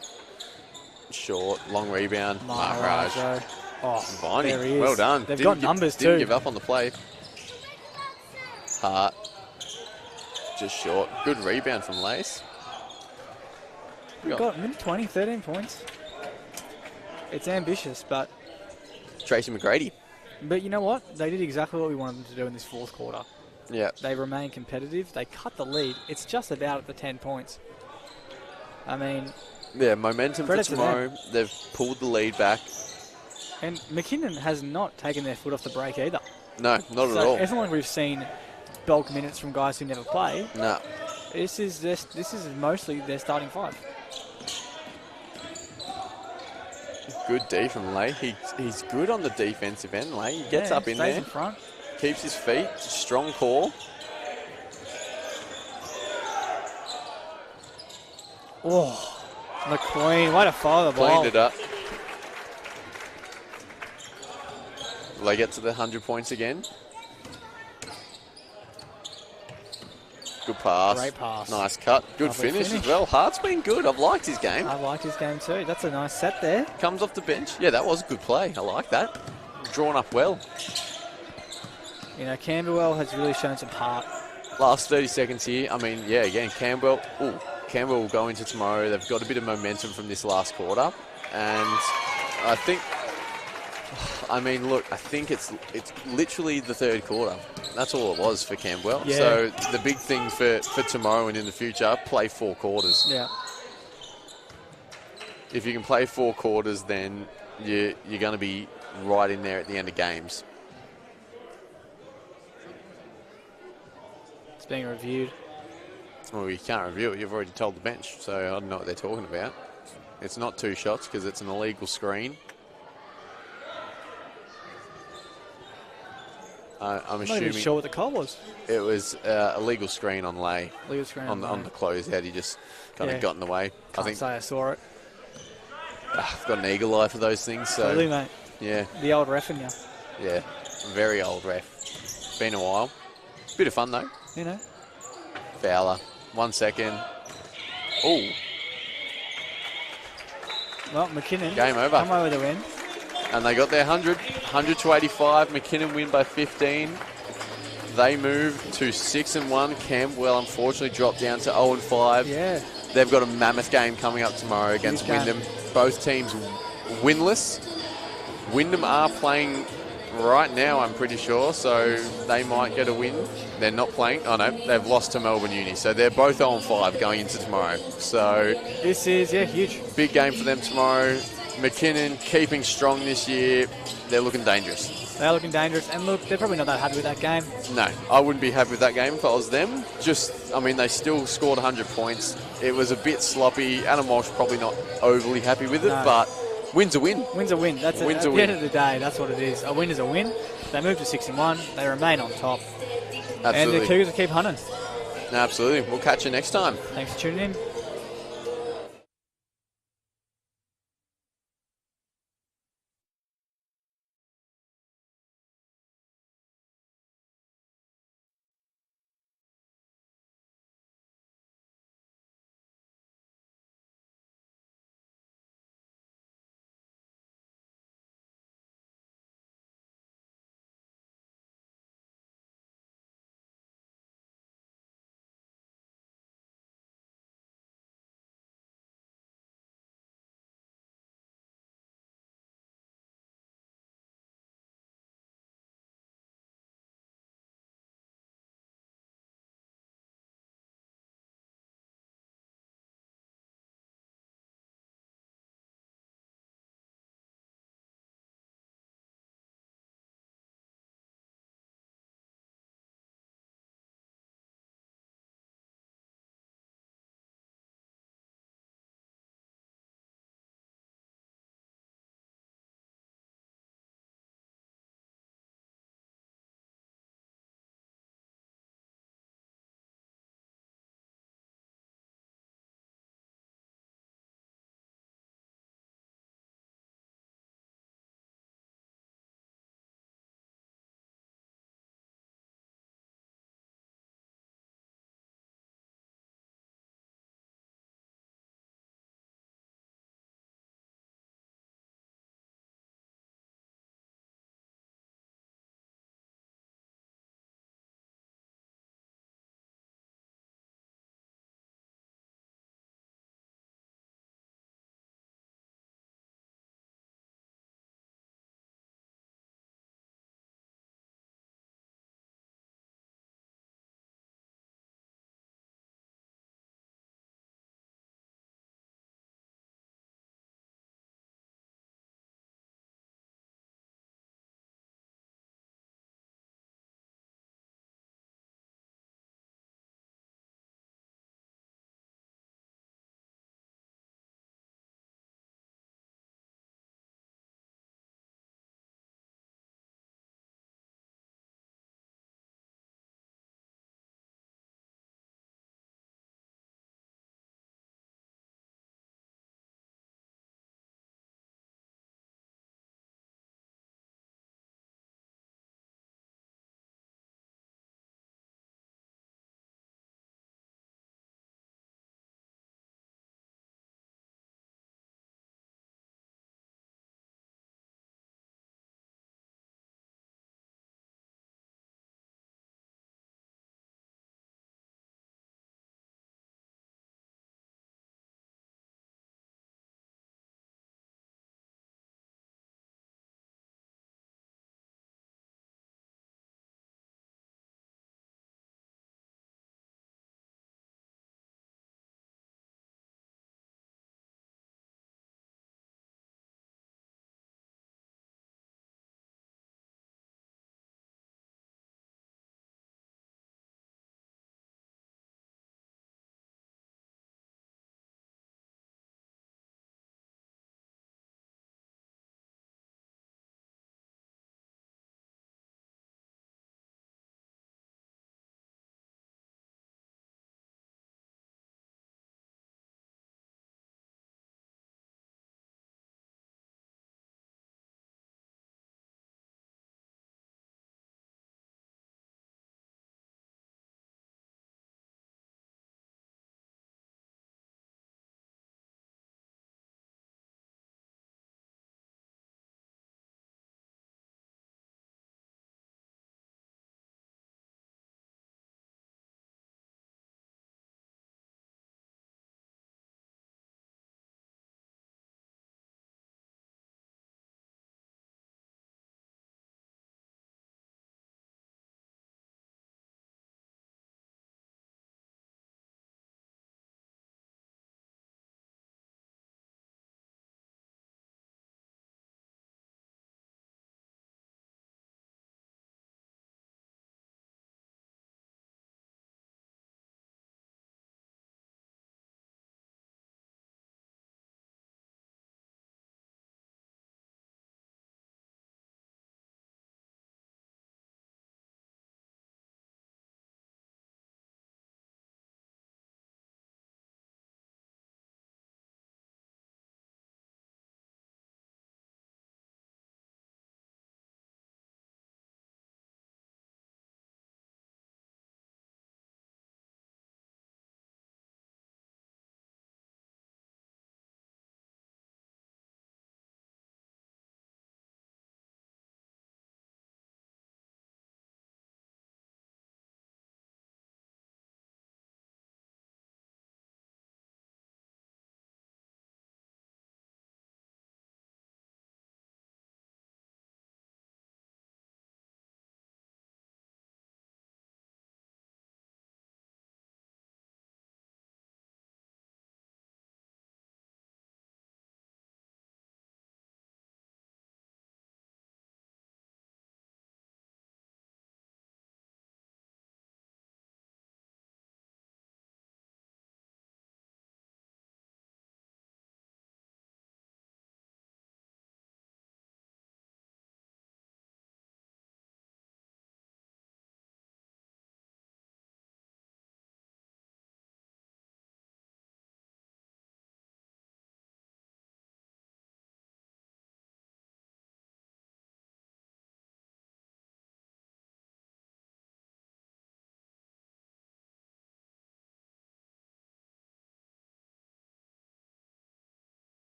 Short, long rebound. Maharaj. Oh, Viney, there he is. well done. They've got numbers too. Didn't give up on the play. Hart. Just short. Good rebound from Lace. We've got mid-20, 13 points. It's ambitious, but Tracy McGrady. you know what? They did exactly what we wanted them to do in this fourth quarter. Yeah. They remain competitive. They cut the lead. It's just about at the 10 points. I mean... Yeah, momentum for tomorrow. They've pulled the lead back. And McKinnon has not taken their foot off the brake either. No, not at all. It's not like we've seen bulk minutes from guys who never play. No. This is mostly their starting five. Good D from Lay. He's good on the defensive end, Lay. He gets up in there. In front. Keeps his feet. Strong core. Oh, McQueen. Way to follow the ball. Cleaned it up. Will they get to the 100 points again? Good pass. Great pass. Nice cut. Good Lovely finish as well. Hart's been good. I've liked his game. I like his game too. That's a nice set there. Comes off the bench. Yeah, that was a good play. I like that. Drawn up well. You know, Camberwell has really shown some heart. Last 30 seconds here. I mean, yeah, again, Camberwell will go into tomorrow. They've got a bit of momentum from this last quarter. And I think... I mean, look, I think it's literally the third quarter. That's all it was for Camberwell. Yeah. So the big thing for tomorrow and in the future, play 4 quarters. Yeah. If you can play 4 quarters, then you're going to be right in there at the end of games. It's being reviewed. Well, you can't review it. You've already told the bench, so I don't know what they're talking about. It's not 2 shots because it's an illegal screen. I'm assuming... not even sure what the call was. It was a legal screen on Lay. Legal screen on the closeout. He just kind of got in the way. Can't say I saw it. I've got an eagle eye for those things. So Really, mate. Yeah. The old ref in you. Yeah. Very old ref. Been a while. Bit of fun though. You know. Fowler. 1 second. Oh. Well, McKinnon. Game over. Come over the win. And they got their 100 to 85. McKinnon win by 15. They move to 6-1. Camberwell unfortunately dropped down to 0-5. Yeah. They've got a mammoth game coming up tomorrow against Wyndham. Both teams winless. Wyndham are playing right now, I'm pretty sure, so they might get a win. They're not playing. Oh, no, they've lost to Melbourne Uni. So they're both 0-5 going into tomorrow. So this is, huge. Big game for them tomorrow. McKinnon keeping strong this year. They're looking dangerous. They're looking dangerous. And look, they're probably not that happy with that game. No, I wouldn't be happy with that game if I was them. I mean, they still scored 100 points. It was a bit sloppy. Adam Walsh probably not overly happy with it, but win's a win. Win's a win. That's it. At the end of the day, that's what it is. A win is a win. They move to 6-1. They remain on top. Absolutely. And the Cougars will keep hunting. Absolutely. We'll catch you next time. Thanks for tuning in.